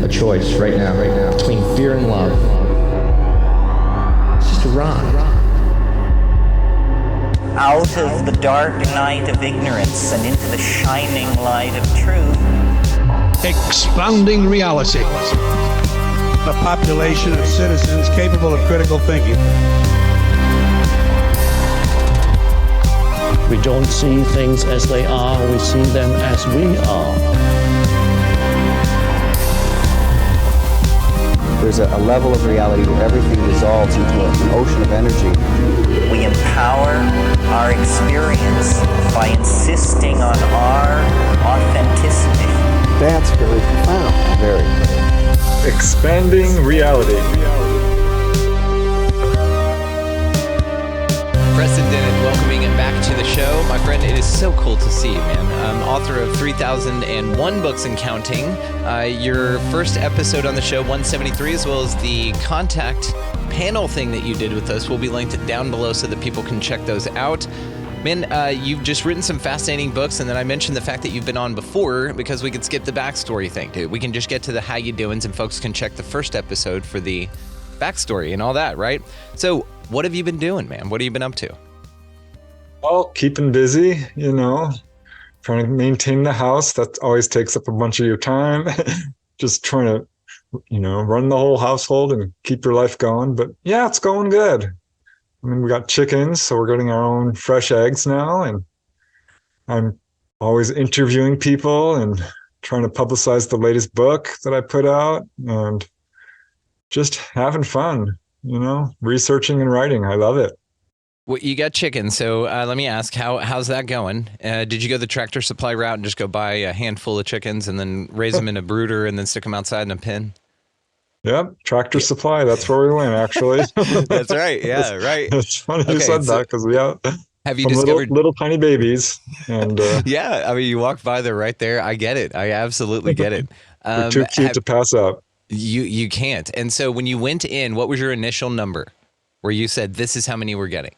a choice right now, between fear and love. It's just a ride. Out of the dark night of ignorance and into the shining light of truth. Expounding reality. A population of citizens capable of critical thinking. We don't see things as they are, we see them as we are. There's a level of reality where everything dissolves into an ocean of energy. We empower our experience by insisting on our authenticity. That's very profound. Very. Expanding reality. Preston, Dennett, welcoming it back to the show. My friend, it is so cool to see you, man. Author of 3001 books and counting. Your first episode on the show, 173, as well as the contact panel thing that you did with us, will be linked down below so that people can check those out. Man, you've just written some fascinating books, and then I mentioned the fact that you've been on before because we could skip the backstory thing, dude. We can just get to the how you doings, and folks can check the first episode for the backstory and all that, right? So what have you been doing, man? What have you been up to? Well, keeping busy, trying to maintain the house. That always takes up a bunch of your time. Just trying to, run the whole household and keep your life going. But yeah, it's going good. I mean, we got chickens, so we're getting our own fresh eggs now. And I'm always interviewing people and trying to publicize the latest book that I put out and just having fun, researching and writing. I love it. Well, you got chickens, so let me ask, how's that going? Did you go the Tractor Supply route and just go buy a handful of chickens and then raise them in a brooder and then stick them outside in a pen? Yep, Tractor Supply. That's where we went, actually. That's right. Yeah, right. It's funny you said that because have you discovered little tiny babies? And yeah, I mean, you walk by, they're right there. I get it. I absolutely get it. They're too cute to pass up. You can't. And so when you went in, what was your initial number where you said, this is how many we're getting?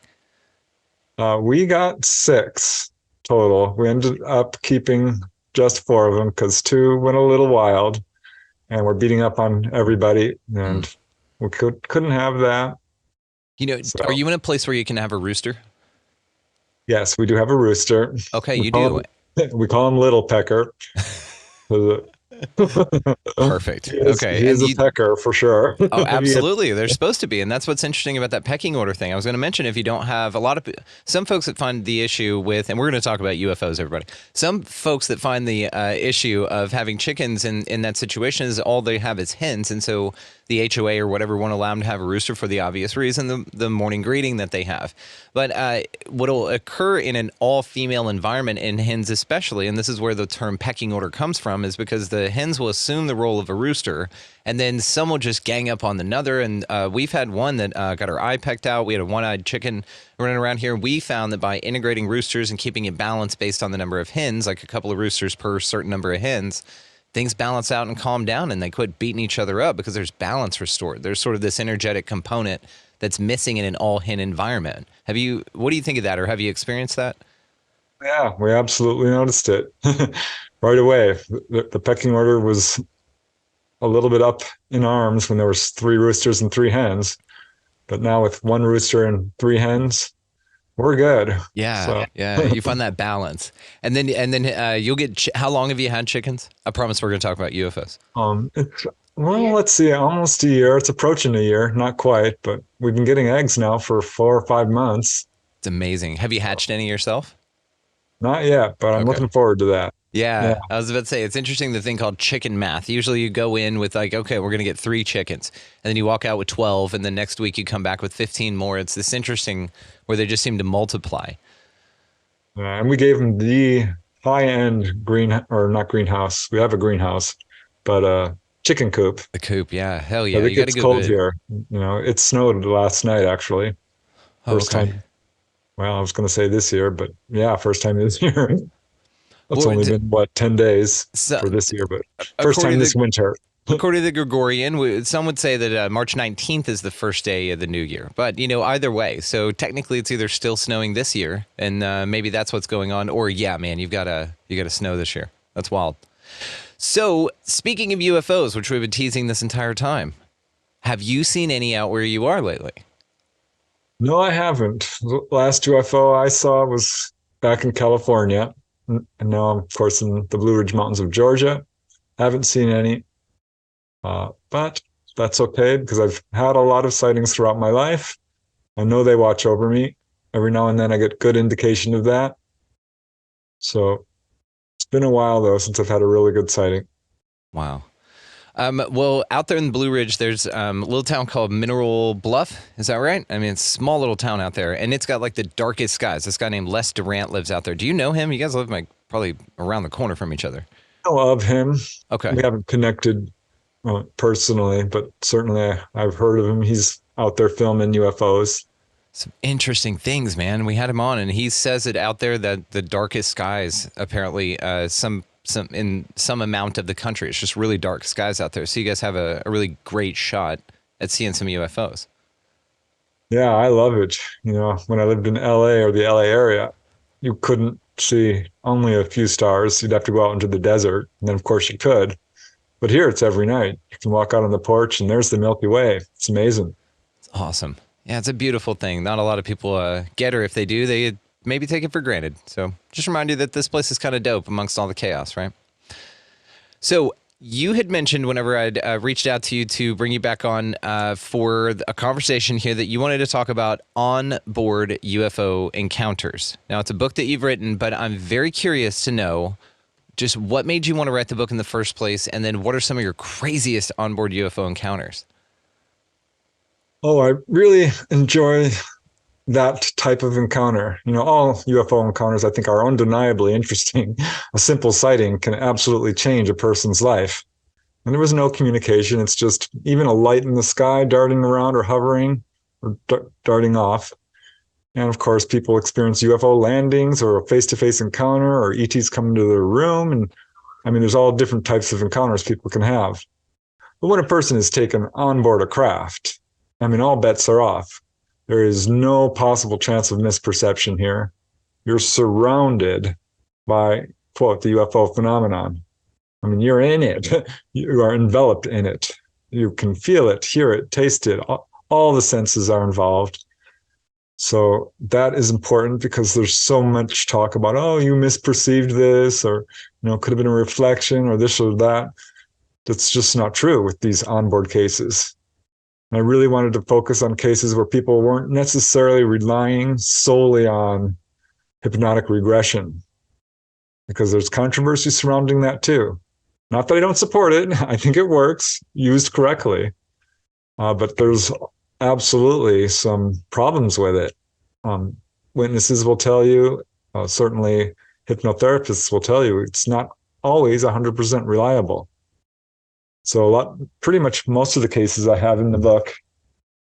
We got 6 total. We ended up keeping just 4 of them because 2 went a little wild and we're beating up on everybody and we couldn't have that. Are you in a place where you can have a rooster? Yes, we do have a rooster. Okay, you do. We call him Little Pecker. Perfect. Okay. He is a pecker for sure. Oh, absolutely. They're supposed to be. And that's what's interesting about that pecking order thing. I was going to mention, if you don't have some folks that find the issue with, and we're going to talk about UFOs, everybody. Some folks that find the issue of having chickens in that situation is all they have is hens. And so the HOA or whatever won't allow them to have a rooster for the obvious reason, the morning greeting that they have. But what will occur in an all-female environment, in hens especially, and this is where the term pecking order comes from, is because the hens will assume the role of a rooster, and then some will just gang up on another. And we've had one that got her eye pecked out. We had a one-eyed chicken running around here. We found that by integrating roosters and keeping it balanced based on the number of hens, like a couple of roosters per certain number of hens, things balance out and calm down, and they quit beating each other up because there's balance restored. There's sort of this energetic component that's missing in an all-hen environment. What do you think of that, or have you experienced that? Yeah, we absolutely noticed it right away. The pecking order was a little bit up in arms when there was 3 roosters and 3 hens, but now with 1 rooster and 3 hens, we're good. Yeah, yeah. You find that balance, and then you'll get. How long have you had chickens? I promise we're going to talk about UFOs. Let's see, almost a year. It's approaching a year, not quite, but we've been getting eggs now for 4 or 5 months. It's amazing. Have you hatched any yourself? Not yet, but I'm looking forward to that. Yeah, I was about to say, it's interesting, the thing called chicken math. Usually you go in with like, okay, we're going to get 3 chickens, and then you walk out with 12, and then next week you come back with 15 more. It's this interesting where they just seem to multiply. And we gave them the high-end not greenhouse. We have a greenhouse, but chicken coop. The coop, yeah. Hell yeah. It gets cold here. It snowed last night, actually. First time. Well, I was going to say this year, but yeah, first time this year. It's only been, 10 days for this year, but first time this winter. According to the Gregorian, some would say that March 19th is the first day of the new year. But, either way, so technically it's either still snowing this year, and maybe that's what's going on, or, yeah, man, you got to snow this year. That's wild. So, speaking of UFOs, which we've been teasing this entire time, have you seen any out where you are lately? No, I haven't. The last UFO I saw was back in California. And now I'm, of course, in the Blue Ridge Mountains of Georgia. Haven't seen any. But that's okay because I've had a lot of sightings throughout my life. I know they watch over me. Every now and then I get good indication of that. So it's been a while, though, since I've had a really good sighting. Wow. Well, out there in the Blue Ridge, there's a little town called Mineral Bluff. Is that right? I mean, it's a small little town out there, and it's got like the darkest skies. This guy named Les Durant lives out there. Do you know him? You guys live like probably around the corner from each other. I know of him. Okay. We haven't connected personally, but certainly I've heard of him. He's out there filming UFOs. Some interesting things, man. We had him on, and he says it out there that the darkest skies, apparently, some in some amount of the country, it's just really dark skies out there. So you guys have a really great shot at seeing some UFOs. Yeah, I love it. You know, when I lived in LA or the LA area, you couldn't see only a few stars. You'd have to go out into the desert, and then of course you could. But here it's every night. You can walk out on the porch, and there's the Milky Way. It's amazing. It's awesome. Yeah, it's a beautiful thing. Not a lot of people get her. If they do, they maybe take it for granted. So just remind you that this place is kind of dope amongst all the chaos, right? So you had mentioned whenever I'd reached out to you to bring you back on for a conversation here that you wanted to talk about onboard UFO encounters. Now, it's a book that you've written, but I'm very curious to know just what made you want to write the book in the first place, and then what are some of your craziest onboard UFO encounters? Oh, I really enjoy that type of encounter. You know, all UFO encounters, I think, are undeniably interesting. A simple sighting can absolutely change a person's life. And there was no communication. It's just even a light in the sky darting around or hovering or darting off. And of course, people experience UFO landings or a face-to-face encounter or ETs come into their room. And I mean, there's all different types of encounters people can have. But when a person is taken on board a craft, I mean, all bets are off. There is no possible chance of misperception here. You're surrounded by, quote, the UFO phenomenon. I mean, you're in it. You are enveloped in it. You can feel it, hear it, taste it. All the senses are involved. So that is important because there's so much talk about, oh, you misperceived this, or, you know, could have been a reflection or this or that. That's just not true with these onboard cases. I really wanted to focus on cases where people weren't necessarily relying solely on hypnotic regression, because there's controversy surrounding that too. Not that I don't support it. I think it works used correctly. But there's absolutely some problems with it. Witnesses will tell you, certainly hypnotherapists will tell you, it's not always 100% reliable. So pretty much most of the cases I have in the book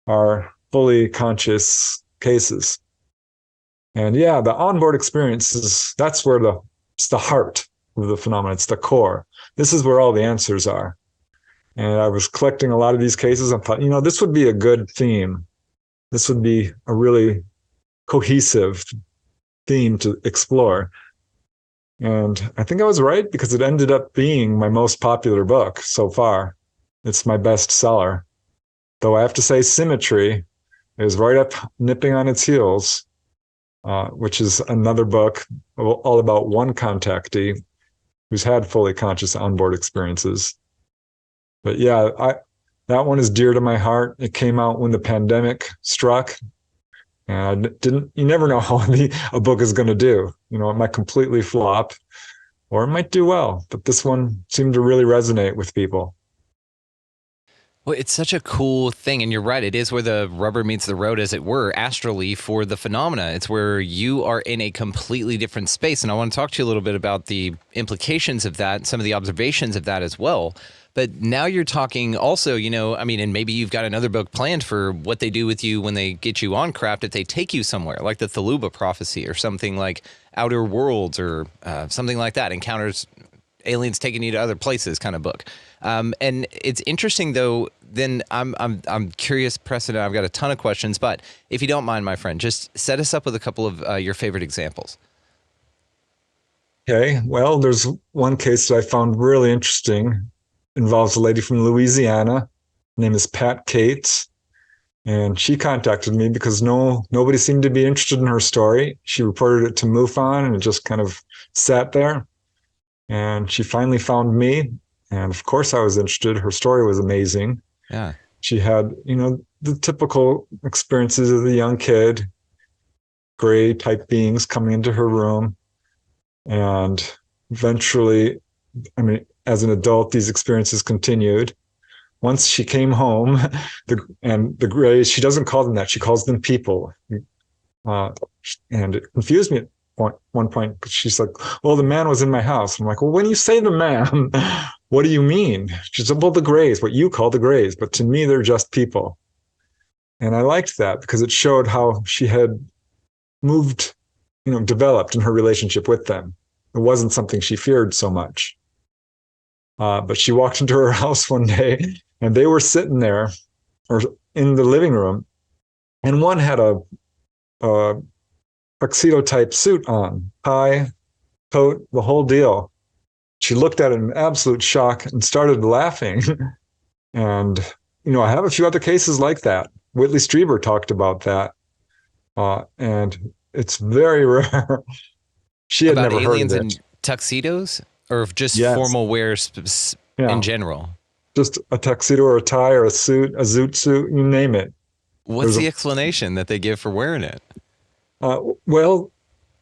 are fully conscious cases. And yeah, the onboard experience that's where it's the heart of the phenomenon. It's the core. This is where all the answers are. And I was collecting a lot of these cases and thought, you know, this would be a good theme. This would be a really cohesive theme to explore. And I think I was right because it ended up being my most popular book so far. It's my best seller. Though I have to say Symmetry is right up nipping on its heels, which is another book all about one contactee who's had fully conscious onboard experiences. But yeah, that one is dear to my heart. It came out when the pandemic struck. And you never know how a book is going to do. You know, it might completely flop or it might do well, but this one seemed to really resonate with people. Well, it's such a cool thing, and you're right. It is where the rubber meets the road, as it were, astrally for the phenomena. It's where you are in a completely different space, and I want to talk to you a little bit about the implications of that, some of the observations of that as well. But now you're talking also, you know, I mean, and maybe you've got another book planned for what they do with you when they get you on craft, if they take you somewhere, like the Thaluba Prophecy or something like Outer Worlds or something like that, Encounters, Aliens Taking You to Other Places kind of book. And it's interesting, though, then I'm curious, Preston, I've got a ton of questions, but if you don't mind, my friend, just set us up with a couple of your favorite examples. Okay, well, there's one case that I found really interesting. Involves a lady from Louisiana. Her name is Pat Cates, and she contacted me because nobody seemed to be interested in her story. She reported it to MUFON, and it just kind of sat there. And she finally found me, and of course I was interested. Her story was amazing. Yeah. She had, the typical experiences of the young kid, gray type beings coming into her room. And eventually, as an adult, these experiences continued. Once she came home, the grays, she doesn't call them that, she calls them people. And it confused me at one point, because she's like, well, the man was in my house. I'm like, well, when you say the man, what do you mean? She said, well, the grays, what you call the grays, but to me, they're just people. And I liked that because it showed how she had moved, developed in her relationship with them. It wasn't something she feared so much. But she walked into her house one day, and they were sitting there, or in the living room, and one had a tuxedo type suit on, tie, coat, the whole deal. She looked at it in absolute shock and started laughing. And, I have a few other cases like that. Whitley Strieber talked about that. And it's very rare. She had About never heard of aliens it. in tuxedos, or just Yes. formal wear Yeah. in general? Just a tuxedo or a tie or a suit, a zoot suit, you name it. What's the explanation that they give for wearing it? Well,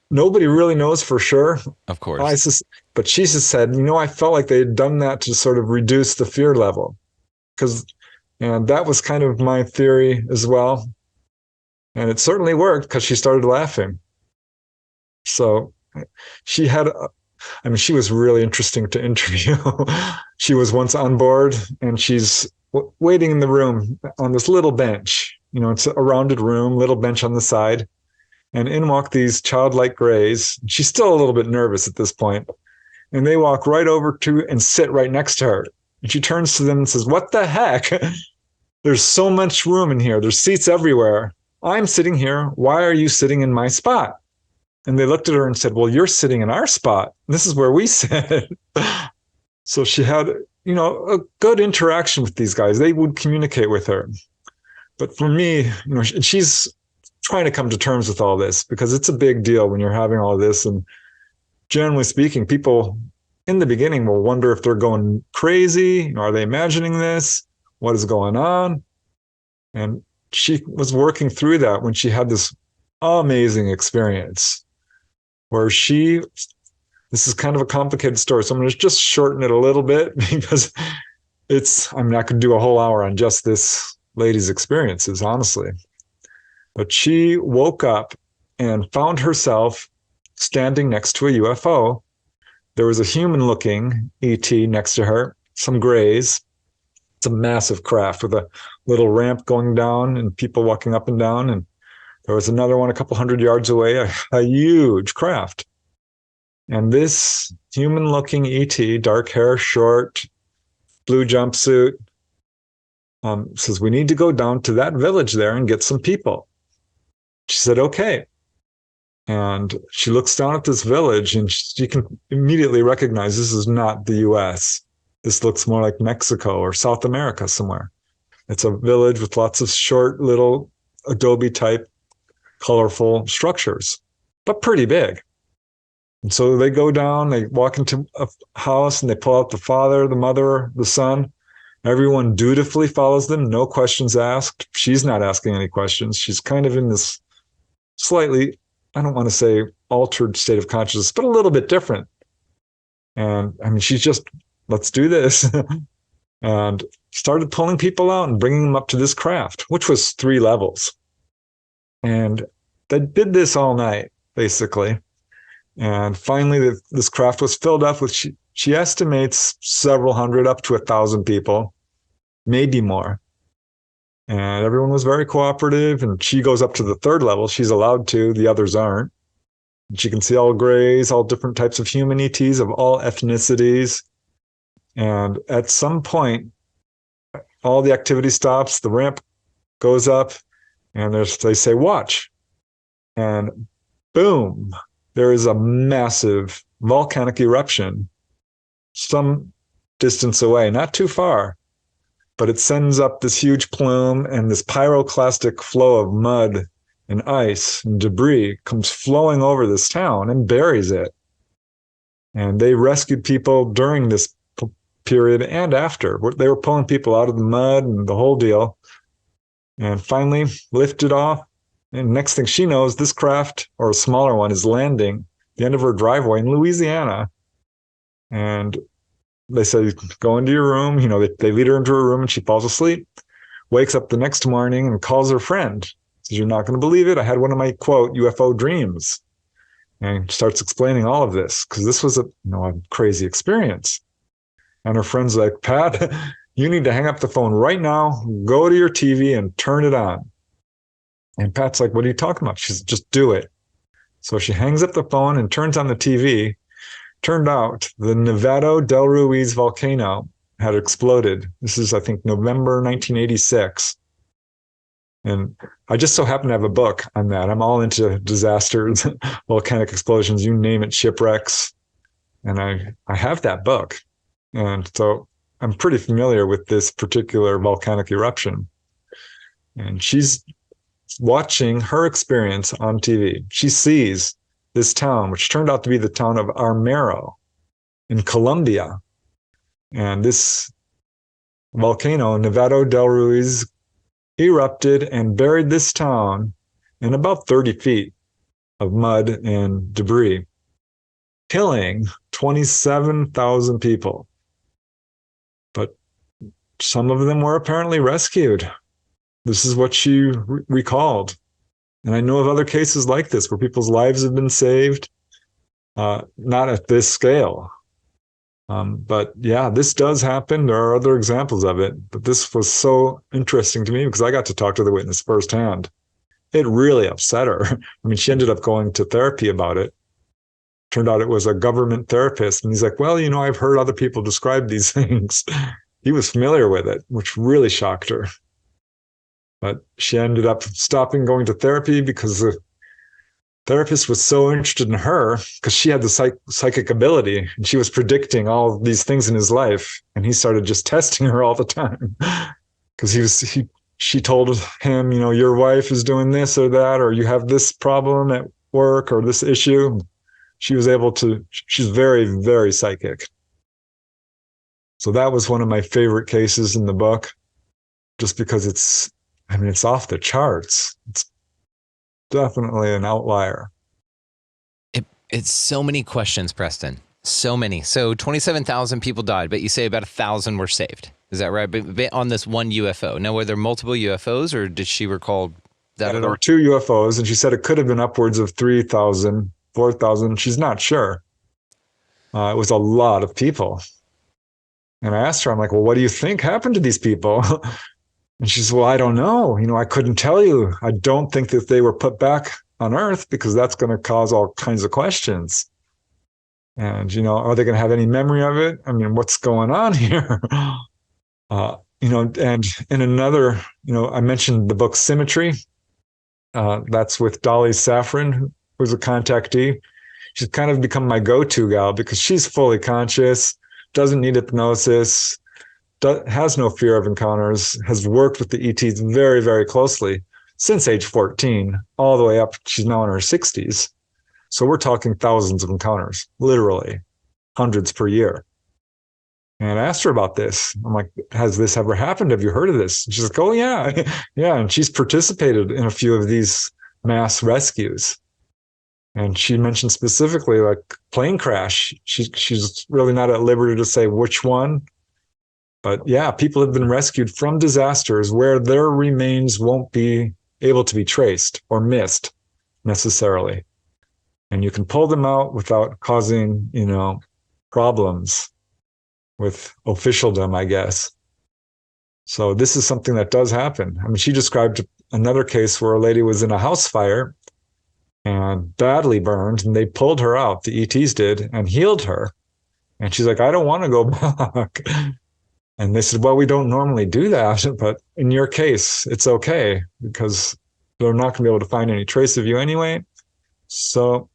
nobody really knows for sure. Of course. But she just said, I felt like they had done that to sort of reduce the fear level. And that was kind of my theory as well. And it certainly worked because she started laughing. So she had, she was really interesting to interview. She was once on board, and she's waiting in the room on this little bench. It's a rounded room, little bench on the side. And in walk these childlike grays. She's still a little bit nervous at this point. And they walk right over to and sit right next to her. And she turns to them and says, what the heck? There's so much room in here. There's seats everywhere. I'm sitting here. Why are you sitting in my spot? And they looked at her and said, well, you're sitting in our spot. This is where we sit. So she had, a good interaction with these guys. They would communicate with her. But for me, she's trying to come to terms with all this, because it's a big deal when you're having all this. And generally speaking, people in the beginning will wonder if they're going crazy. Are they imagining this? What is going on? And she was working through that when she had this amazing experience where this is kind of a complicated story. So I'm going to just shorten it a little bit, because I'm not going to do a whole hour on just this lady's experiences, honestly. But she woke up and found herself standing next to a UFO. There was a human-looking ET next to her, some grays. It's a massive craft with a little ramp going down and people walking up and down. And there was another one a couple hundred yards away, a huge craft. And this human-looking ET, dark hair, short, blue jumpsuit, says, we need to go down to that village there and get some people. She said, okay. And she looks down at this village, and she can immediately recognize this is not the US. This looks more like Mexico or South America somewhere. It's a village with lots of short little adobe type colorful structures, but pretty big. And so they go down, they walk into a house, and they pull out the father, the mother, the son. Everyone dutifully follows them, no questions asked. She's not asking any questions. She's kind of in this slightly, I don't want to say altered state of consciousness, but a little bit different. And she's just, let's do this. And started pulling people out and bringing them up to this craft, which was 3 levels. And they did this all night, basically. And finally, this craft was filled up with, she estimates several hundred, up to 1,000 people, maybe more. And everyone was very cooperative. And she goes up to the 3rd level. She's allowed to, the others aren't. And she can see all grays, all different types of human ETs of all ethnicities. And at some point, all the activity stops, the ramp goes up, and they say, watch. And boom, there is a massive volcanic eruption some distance away, not too far, but it sends up this huge plume, and this pyroclastic flow of mud and ice and debris comes flowing over this town and buries it. And they rescued people during this period and after. They were pulling people out of the mud and the whole deal, and finally lifted off. And next thing she knows, this craft, or a smaller one, is landing at the end of her driveway in Louisiana. And they say, go into your room. You know, they lead her into her room and she falls asleep, wakes up the next morning and calls her friend. Says, you're not going to believe it. I had one of my, quote, UFO dreams. And starts explaining all of this, because this was a crazy experience. And her friend's like, Pat, you need to hang up the phone right now, go to your TV and turn it on. And Pat's like, what are you talking about? She says, just do it. So she hangs up the phone and turns on the TV. Turned out the Nevado del Ruiz volcano had exploded. This is, I think, November 1986. And I just so happen to have a book on that. I'm all into disasters, volcanic explosions, you name it, shipwrecks. And I have that book. And so I'm pretty familiar with this particular volcanic eruption. And she's watching her experience on TV. She sees this town, which turned out to be the town of Armero in Colombia. And this volcano, Nevado del Ruiz, erupted and buried this town in about 30 feet of mud and debris, killing 27,000 people. But some of them were apparently rescued. This is what she recalled. And I know of other cases like this where people's lives have been saved, not at this scale. But yeah, this does happen. There are other examples of it. But this was so interesting to me because I got to talk to the witness firsthand. It really upset her. I mean, she ended up going to therapy about it. Turned out it was a government therapist. And he's like, well, I've heard other people describe these things. He was familiar with it, which really shocked her. But she ended up stopping going to therapy because the therapist was so interested in her because she had the psychic ability and she was predicting all of these things in his life. And he started just testing her all the time because she told him, your wife is doing this or that, or you have this problem at work or this issue. She's very, very psychic. So that was one of my favorite cases in the book, just because it's off the charts. It's definitely an outlier. It's so many questions, Preston. So many. So 27,000 people died, but you say about 1,000 were saved. Is that right? But on this one UFO. Now, were there multiple UFOs, or did she recall that? There were 2 UFOs, and she said it could have been upwards of 3,000, 4,000. She's not sure. It was a lot of people. And I asked her, I'm like, well, what do you think happened to these people? And she says, well, I don't know. I couldn't tell you. I don't think that they were put back on Earth because that's going to cause all kinds of questions. And, are they going to have any memory of it? I mean, what's going on here? And in another, I mentioned the book Symmetry. That's with Dolly Safran, who's a contactee. She's kind of become my go-to gal because she's fully conscious, doesn't need hypnosis, has no fear of encounters, has worked with the ETs very, very closely since age 14, all the way up. She's now in her 60s. So we're talking thousands of encounters, literally hundreds per year. And I asked her about this. I'm like, has this ever happened? Have you heard of this? And she's like, oh, yeah. Yeah. And she's participated in a few of these mass rescues. And she mentioned specifically like plane crash. She's really not at liberty to say which one. But yeah, people have been rescued from disasters where their remains won't be able to be traced or missed necessarily. And you can pull them out without causing, problems with officialdom, I guess. So this is something that does happen. I mean, she described another case where a lady was in a house fire and badly burned, and they pulled her out, the ETs did, and healed her. And she's like, I don't want to go back. And they said, well, we don't normally do that, but in your case, it's okay because they're not going to be able to find any trace of you anyway. So,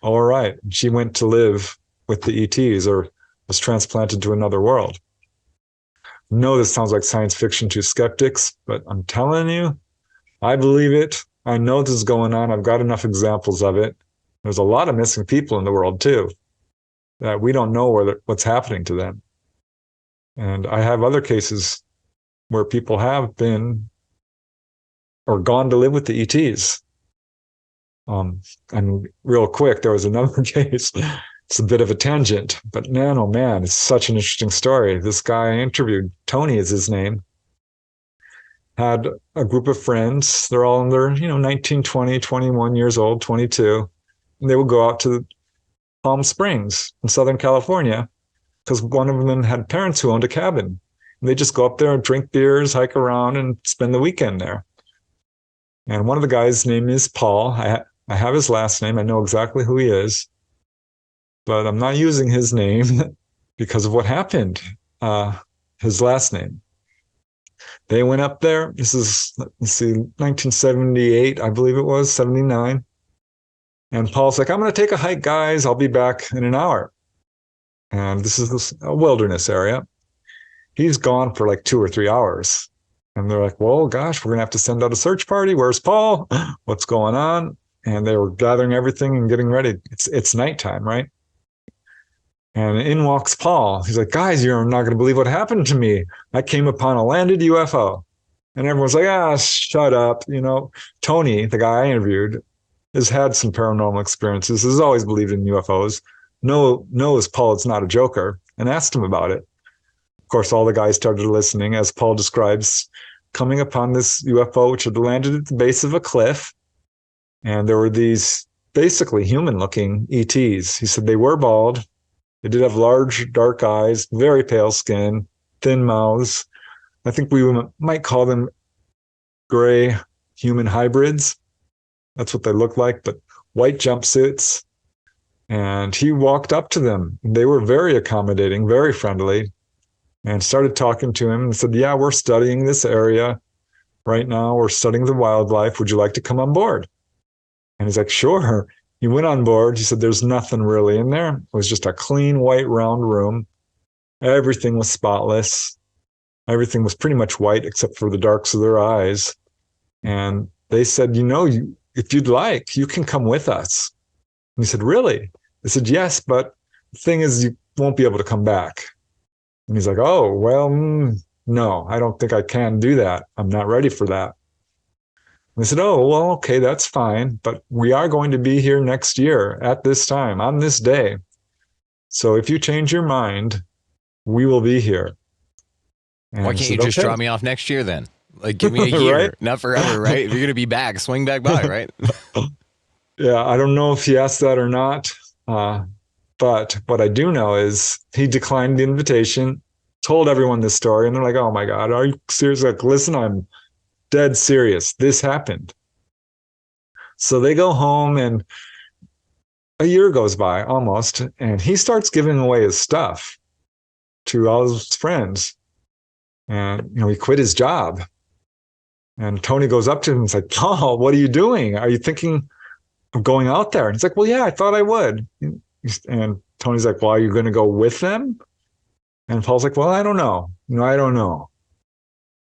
all right. She went to live with the ETs or was transplanted to another world. No, this sounds like science fiction to skeptics, but I'm telling you, I believe it. I know this is going on. I've got enough examples of it. There's a lot of missing people in the world too, that we don't know what's happening to them. And I have other cases where people have been or gone to live with the ETs. And real quick, there was another case. It's a bit of a tangent, but man, oh man, it's such an interesting story. This guy I interviewed, Tony is his name, had a group of friends. They're all in their, 19, 20, 21 years old, 22. And they would go out to Palm Springs in Southern California because one of them had parents who owned a cabin. And they just go up there and drink beers, hike around, and spend the weekend there. And one of the guys' name is Paul. I have his last name. I know exactly who he is. But I'm not using his name because of what happened, his last name. They went up there. This is, let's see, 1978, I believe it was, 79. And Paul's like, I'm going to take a hike, guys. I'll be back in an hour. And this is a wilderness area. He's gone for like 2 or 3 hours. And they're like, well, gosh, we're going to have to send out a search party. Where's Paul? What's going on? And they were gathering everything and getting ready. It's nighttime, right? And in walks Paul. He's like, guys, you're not going to believe what happened to me. I came upon a landed UFO. And everyone's like, shut up. Tony, the guy I interviewed, has had some paranormal experiences, has always believed in UFOs, knows Paul is not a joker, and asked him about it. Of course, all the guys started listening as Paul describes coming upon this UFO, which had landed at the base of a cliff. And there were these basically human-looking ETs. He said they were bald. They did have large, dark eyes, very pale skin, thin mouths. I think we might call them gray human hybrids. That's what they look like, but white jumpsuits. And he walked up to them. They were very accommodating, very friendly, and started talking to him and said, yeah, we're studying this area right now. We're studying the wildlife. Would you like to come on board? And he's like, sure. He went on board. He said, there's nothing really in there. It was just a clean, white, round room. Everything was spotless. Everything was pretty much white except for the darks of their eyes. And they said, if you'd like, you can come with us. And he said, really? They said, yes, but the thing is, you won't be able to come back. And he's like, oh, well, no, I don't think I can do that. I'm not ready for that. And they said, oh, well, okay, that's fine. But we are going to be here next year at this time, on this day. So if you change your mind, we will be here. And why can't you just drop me off next year then? Like, give me a year, right? Not forever, right? If you're going to be back, swing back by, right? Yeah, I don't know if he asked that or not. But what I do know is he declined the invitation, told everyone this story, and they're like, oh my God, are you serious? Like, listen, I'm dead serious. This happened. So they go home and a year goes by almost, and he starts giving away his stuff to all his friends. And, he quit his job. And Tony goes up to him and is like, Paul, what are you doing? Are you thinking of going out there? And he's like, well, yeah, I thought I would. And Tony's like, well, are you going to go with them? And Paul's like, well, I don't know. I don't know.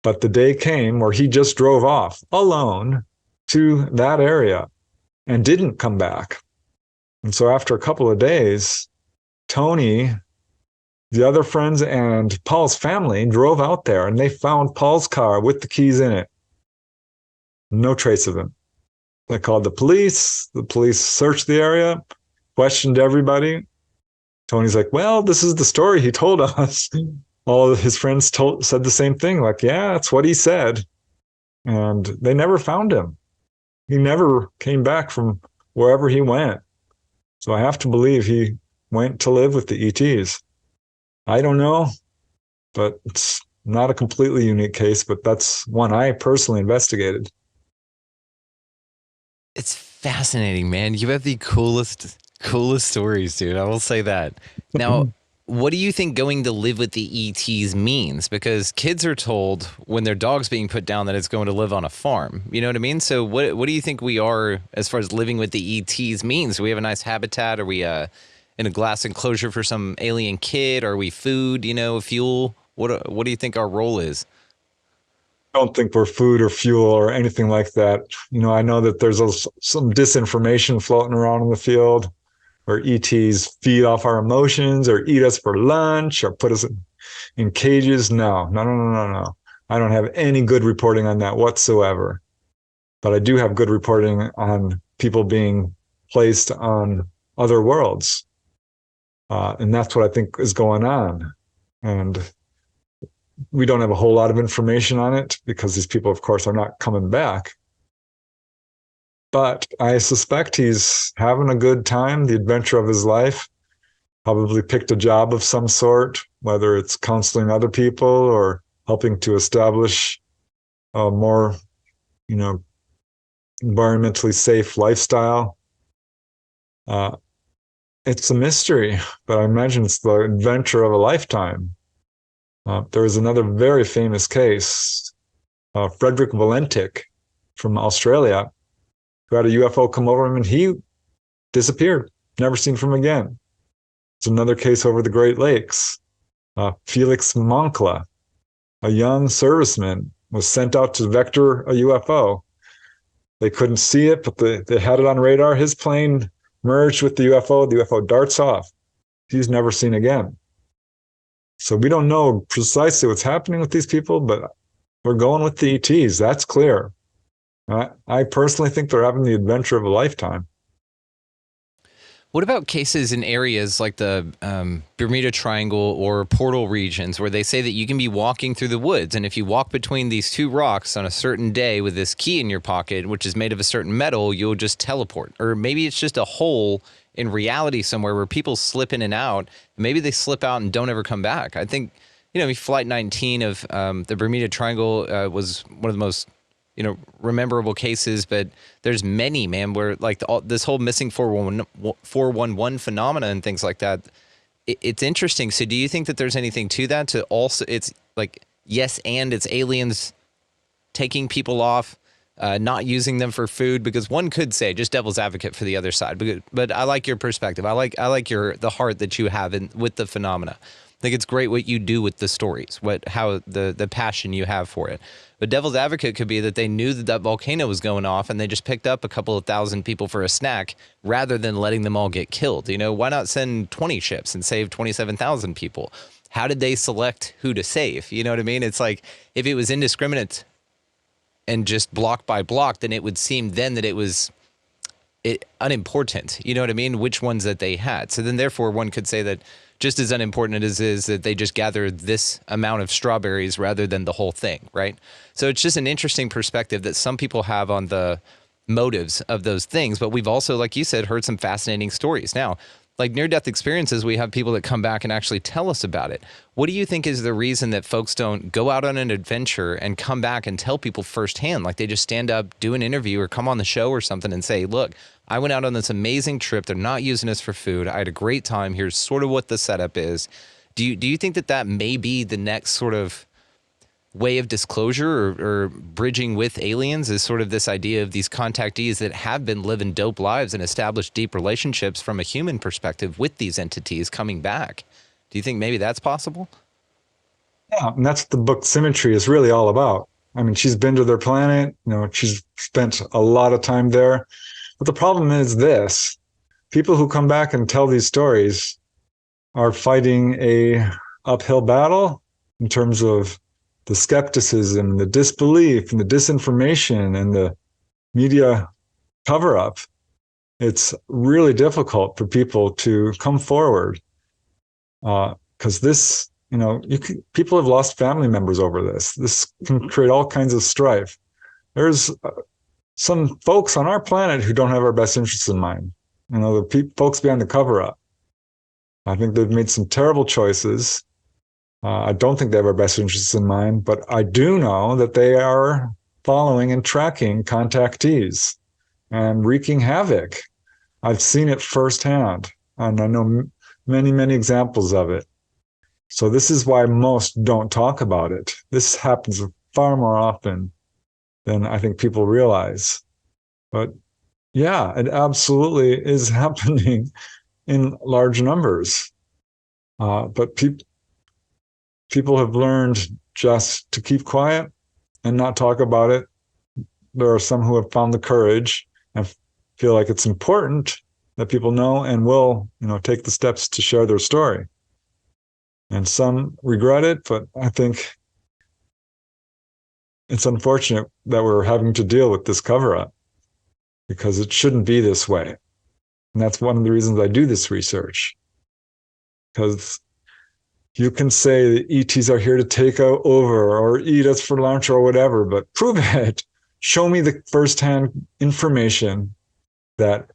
But the day came where he just drove off alone to that area and didn't come back. And so after a couple of days, Tony, the other friends, and Paul's family drove out there, and they found Paul's car with the keys in it. No trace of him. They called the police. The police searched the area, questioned everybody. Tony's like, well, this is the story he told us. All of his friends said the same thing, like, yeah, that's what he said. And they never found him. He never came back from wherever he went. So I have to believe he went to live with the ETs. I don't know, but it's not a completely unique case, but that's one I personally investigated. It's fascinating, man. You have the coolest stories, dude. I will say that. Now, what do you think going to live with the ETs means? Because kids are told when their dog's being put down that it's going to live on a farm. You know what I mean? So what do you think we are as far as living with the ETs means? Do we have a nice habitat? Are we in a glass enclosure for some alien kid? Are we food, fuel? What do you think our role is? I don't think we're food or fuel or anything like that. I know that there's some disinformation floating around in the field where ETs feed off our emotions or eat us for lunch or put us in cages. No. I don't have any good reporting on that whatsoever. But I do have good reporting on people being placed on other worlds. And that's what I think is going on. And we don't have a whole lot of information on it because these people, of course, are not coming back. But I suspect he's having a good time, the adventure of his life. Probably picked a job of some sort, whether it's counseling other people or helping to establish a more, environmentally safe lifestyle. It's a mystery, but I imagine it's the adventure of a lifetime. There was another very famous case, Frederick Valentic from Australia, who had a UFO come over him and he disappeared, never seen from him again. It's another case over the Great Lakes. Felix Moncla, a young serviceman, was sent out to vector a UFO. They couldn't see it, but they had it on radar. His plane merged with the UFO. The UFO darts off. He's never seen again. So we don't know precisely what's happening with these people, but we're going with the ETs. That's clear. I personally think they're having the adventure of a lifetime. What about cases in areas like the Bermuda Triangle or portal regions where they say that you can be walking through the woods, and if you walk between these two rocks on a certain day with this key in your pocket, which is made of a certain metal, you'll just teleport? Or maybe it's just a hole in reality somewhere where people slip in and out. Maybe they slip out and don't ever come back. I think, Flight 19 of the Bermuda Triangle was one of the most rememberable cases, but there's many, man, where like this whole missing 411 phenomena and things like that. It's interesting. So do you think that there's anything to that? To also, it's like, yes, and it's aliens taking people off, not using them for food, because one could say, just devil's advocate for the other side, but I like your perspective. I like the heart that you have with the phenomena. I think it's great what you do with the stories, how the passion you have for it. But devil's advocate could be that they knew that volcano was going off and they just picked up a couple of thousand people for a snack rather than letting them all get killed. Why not send 20 ships and save 27,000 people? How did they select who to save? You know what I mean? It's like, if it was indiscriminate and just block by block, then it would seem then that it was unimportant. You know what I mean? Which ones that they had. So then therefore one could say that just as unimportant as it is that they just gathered this amount of strawberries rather than the whole thing, right? So it's just an interesting perspective that some people have on the motives of those things. But we've also, like you said, heard some fascinating stories. Now, like near-death experiences, we have people that come back and actually tell us about it. What do you think is the reason that folks don't go out on an adventure and come back and tell people firsthand? Like they just stand up, do an interview or come on the show or something and say, look, I went out on this amazing trip. They're not using us for food. I had a great time. Here's sort of what the setup is. Do you think that may be the next sort of way of disclosure or bridging with aliens, is sort of this idea of these contactees that have been living dope lives and established deep relationships from a human perspective with these entities coming back? Do you think maybe that's possible? Yeah, and that's what the book Symmetry is really all about. I mean, she's been to their planet, she's spent a lot of time there. But the problem is this: people who come back and tell these stories are fighting a uphill battle in terms of the skepticism, the disbelief, and the disinformation, and the media cover-up. It's really difficult for people to come forward because this, people have lost family members over this. This can create all kinds of strife. There's some folks on our planet who don't have our best interests in mind. The folks behind the cover-up. I think they've made some terrible choices. I don't think they have our best interests in mind, but I do know that they are following and tracking contactees and wreaking havoc. I've seen it firsthand, and I know many, many examples of it. So this is why most don't talk about it. This happens far more often than I think people realize. But yeah, it absolutely is happening in large numbers. But people have learned just to keep quiet and not talk about it. There are some who have found the courage and feel like it's important that people know and will, take the steps to share their story. And some regret it, but I think it's unfortunate that we're having to deal with this cover-up because it shouldn't be this way. And that's one of the reasons I do this research. Because you can say that ETs are here to take over or eat us for lunch or whatever, but prove it. Show me the firsthand information that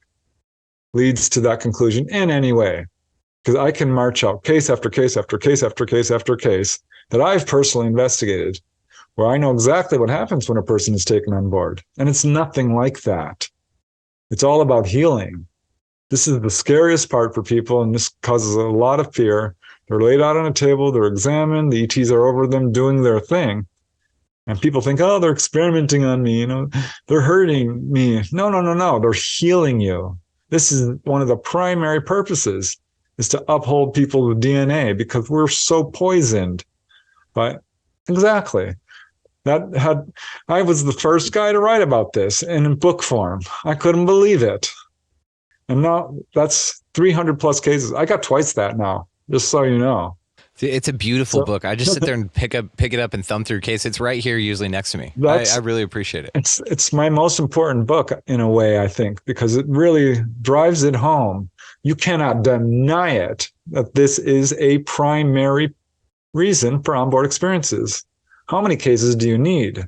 leads to that conclusion in any way. Because I can march out case after case after case after case after case that I've personally investigated, where I know exactly what happens when a person is taken on board. And it's nothing like that. It's all about healing. This is the scariest part for people, and this causes a lot of fear. They're laid out on a table, they're examined, the ETs are over them doing their thing. And people think, oh, they're experimenting on me, they're hurting me. No, they're healing you. This is one of the primary purposes, is to uphold people's DNA, because we're so poisoned. But exactly. I was the first guy to write about this in book form. I couldn't believe it. And now that's 300 plus cases. I got twice that now, just so you know. It's a beautiful book. I just sit there and pick it up and thumb through case. It's right here, usually next to me. I really appreciate it. It's my most important book in a way, I think, because it really drives it home. You cannot deny it that this is a primary reason for onboard experiences. How many cases do you need?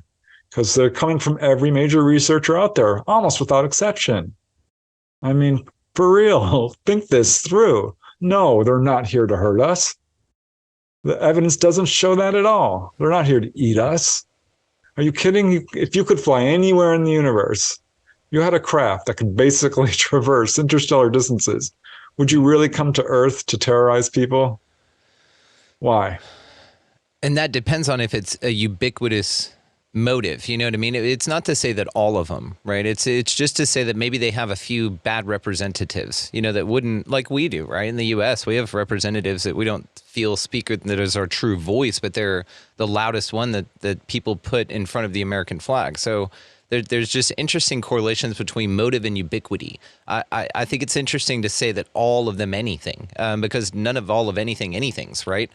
Because they're coming from every major researcher out there, almost without exception. I mean, for real, think this through. No, they're not here to hurt us. The evidence doesn't show that at all. They're not here to eat us. Are you kidding? If you could fly anywhere in the universe, you had a craft that could basically traverse interstellar distances, would you really come to Earth to terrorize people? Why? And that depends on if it's a ubiquitous motive. You know what I mean? It's not to say that all of them, right? It's just to say that maybe they have a few bad representatives, that wouldn't, like we do, right? In the US, we have representatives that we don't feel speak that is our true voice, but they're the loudest one that people put in front of the American flag. So there's just interesting correlations between motive and ubiquity. I think it's interesting to say that all of them anything, because none of all of anything's, right?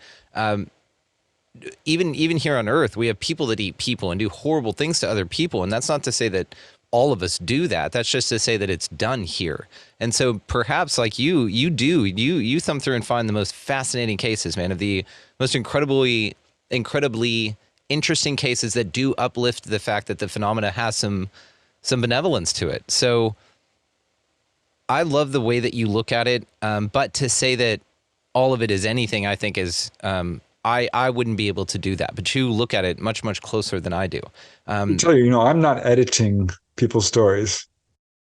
Even here on Earth, we have people that eat people and do horrible things to other people. And that's not to say that all of us do that. That's just to say that it's done here. And so perhaps like you thumb through and find the most fascinating cases, man, of the most incredibly interesting cases that do uplift the fact that the phenomena has some benevolence to it. So I love the way that you look at it. But to say that all of it is anything, I think is, I wouldn't be able to do that, but you look at it much, much closer than I do. I tell you, I'm not editing people's stories.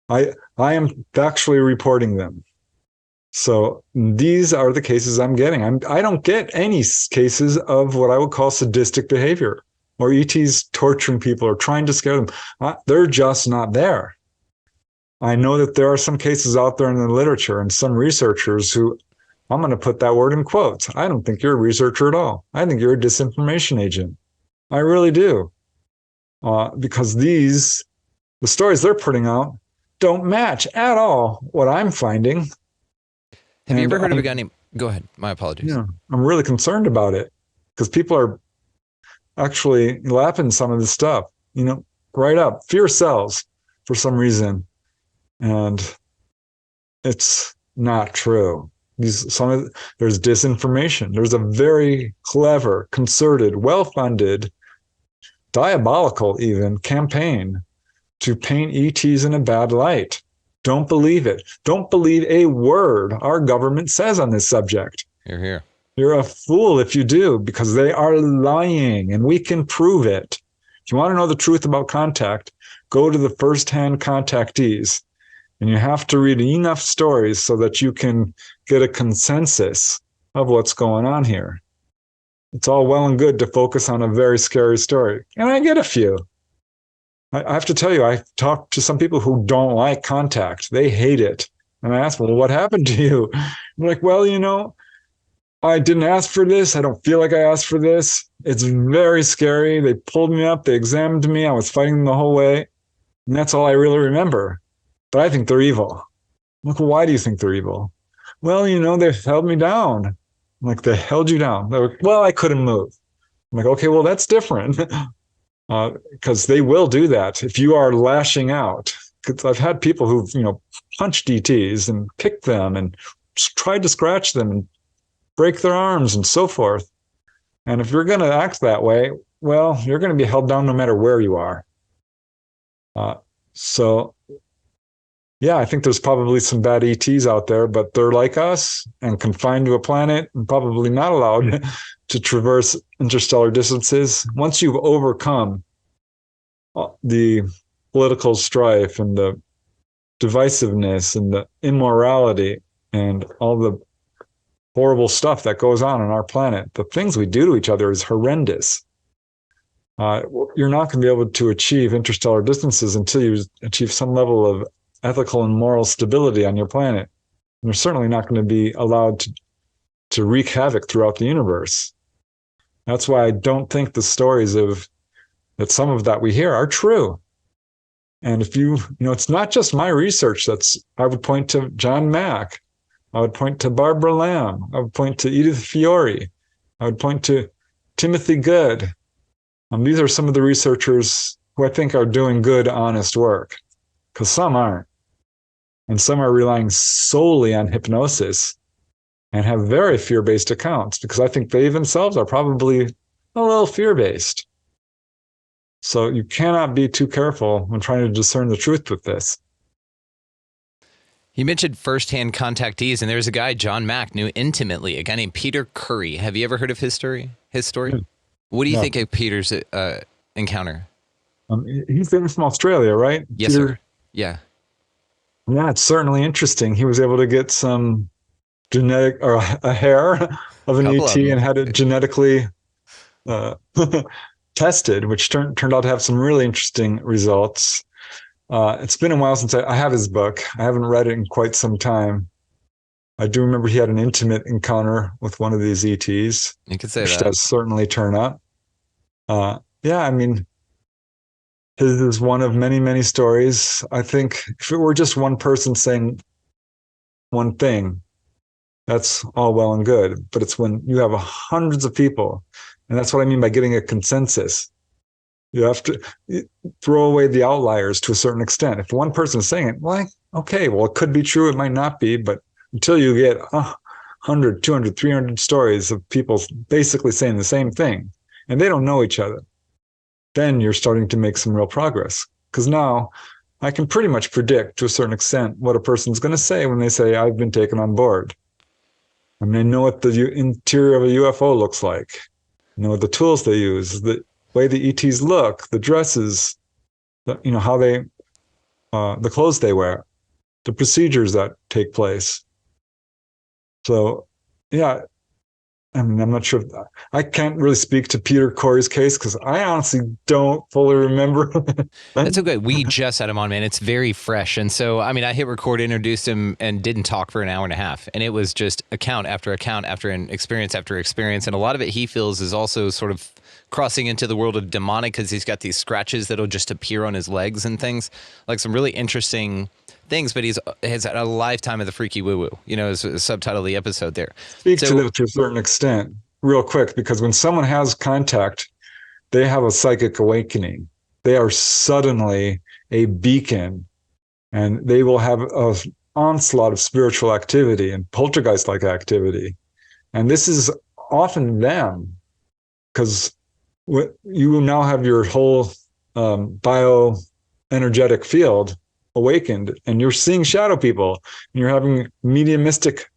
I am factually reporting them. So these are the cases I'm getting. I don't get any cases of what I would call sadistic behavior or ETs torturing people or trying to scare them. They're just not there. I know that there are some cases out there in the literature and some researchers who, I'm going to put that word in quotes, I don't think you're a researcher at all. I think you're a disinformation agent. I really do. Because the stories they're putting out don't match at all what I'm finding. Have you ever heard of a guy named, go ahead, my apologies. Yeah, I'm really concerned about it because people are actually lapping some of this stuff, right up. Fear sells for some reason. And it's not true. There's disinformation. There's a very clever, concerted, well-funded, diabolical even campaign to paint ETs in a bad light. Don't believe it. Don't believe a word our government says on this subject. You're here. You're a fool if you do, because they are lying, and we can prove it. If you want to know the truth about contact, go to the first-hand contactees. And you have to read enough stories so that you can get a consensus of what's going on here. It's all well and good to focus on a very scary story. And I get a few. I have to tell you, I talked to some people who don't like contact. They hate it. And I asked, well, what happened to you? They're like, well, I didn't ask for this. I don't feel like I asked for this. It's very scary. They pulled me up. They examined me. I was fighting them the whole way. And that's all I really remember. But I think they're evil. I'm like, well, why do you think they're evil? Well, they held me down. I'm like, they held you down. They're like, well, I couldn't move. I'm like, okay, well, that's different. Because they will do that if you are lashing out. Because I've had people who've, punched ETs and kicked them and tried to scratch them and break their arms and so forth. And if you're going to act that way, well, you're going to be held down no matter where you are. So, yeah, I think there's probably some bad ETs out there, but they're like us and confined to a planet and probably not allowed to traverse interstellar distances. Once you've overcome the political strife and the divisiveness and the immorality and all the horrible stuff that goes on our planet, the things we do to each other is horrendous. You're not going to be able to achieve interstellar distances until you achieve some level of ethical and moral stability on your planet. And you're certainly not going to be allowed to wreak havoc throughout the universe. That's why I don't think the stories that some of that we hear are true. And if it's not just my research. I would point to John Mack. I would point to Barbara Lamb. I would point to Edith Fiore. I would point to Timothy Good. These are some of the researchers who I think are doing good, honest work, because some aren't. And some are relying solely on hypnosis and have very fear-based accounts, because I think they themselves are probably a little fear-based. So you cannot be too careful when trying to discern the truth with this. You mentioned first-hand contactees, and there's a guy John Mack knew intimately, a guy named Peter Curry. Have you ever heard of his story? What do you think of Peter's encounter? He's from Australia, right? Yes, Peter? sir. Yeah. Yeah, it's certainly interesting. He was able to get some genetic or a hair of an ET and had it genetically tested, which turned out to have some really interesting results. It's been a while since I have his book. I haven't read it in quite some time. I do remember he had an intimate encounter with one of these ETs. You could say which that. does certainly turn up. Yeah, I mean, his is one of many, many stories. I think if it were just one person saying one thing, that's all well and good. But it's when you have hundreds of people, and that's what I mean by getting a consensus. You have to throw away the outliers to a certain extent. If one person is saying it, well, okay, well, it could be true, it might not be, but until you get 100, 200, 300 stories of people basically saying the same thing, and they don't know each other, then you're starting to make some real progress. Because now I can pretty much predict to a certain extent what a person's going to say when they say, I've been taken on board. I mean, I know what the interior of a UFO looks like. I know what the tools they use, the way the ETs look, the dresses, how they, the clothes they wear, the procedures that take place. So, yeah, I mean, I'm not sure. I can't really speak to Peter Corey's case because I honestly don't fully remember. That's okay. We just had him on, man. It's very fresh. And so, I mean, I hit record, introduced him, and didn't talk for an hour and a half. And it was just account after account after an experience after experience. And a lot of it he feels is also sort of crossing into the world of demonic because he's got these scratches that'll just appear on his legs and things, like some really interesting things, but has had a lifetime of the freaky woo-woo, is a subtitle of the episode there. Speak to that to a certain extent, real quick, because when someone has contact, they have a psychic awakening. They are suddenly a beacon, and they will have an onslaught of spiritual activity and poltergeist-like activity. And this is often them, because you will now have your whole bioenergetic field awakened, and you're seeing shadow people, and you're having mediumistic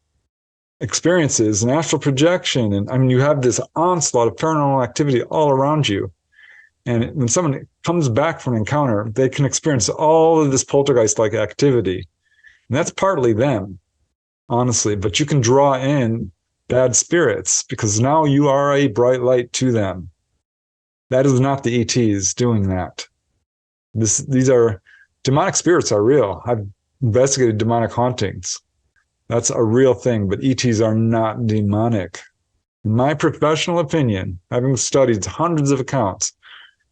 experiences and astral projection, and I mean, you have this onslaught of paranormal activity all around you. And when someone comes back from an encounter, they can experience all of this poltergeist-like activity, and that's partly them, honestly. But you can draw in bad spirits because now you are a bright light to them. That is not the ETs doing that. These are demonic spirits are real. I've investigated demonic hauntings. That's a real thing, but ETs are not demonic. In my professional opinion, having studied hundreds of accounts,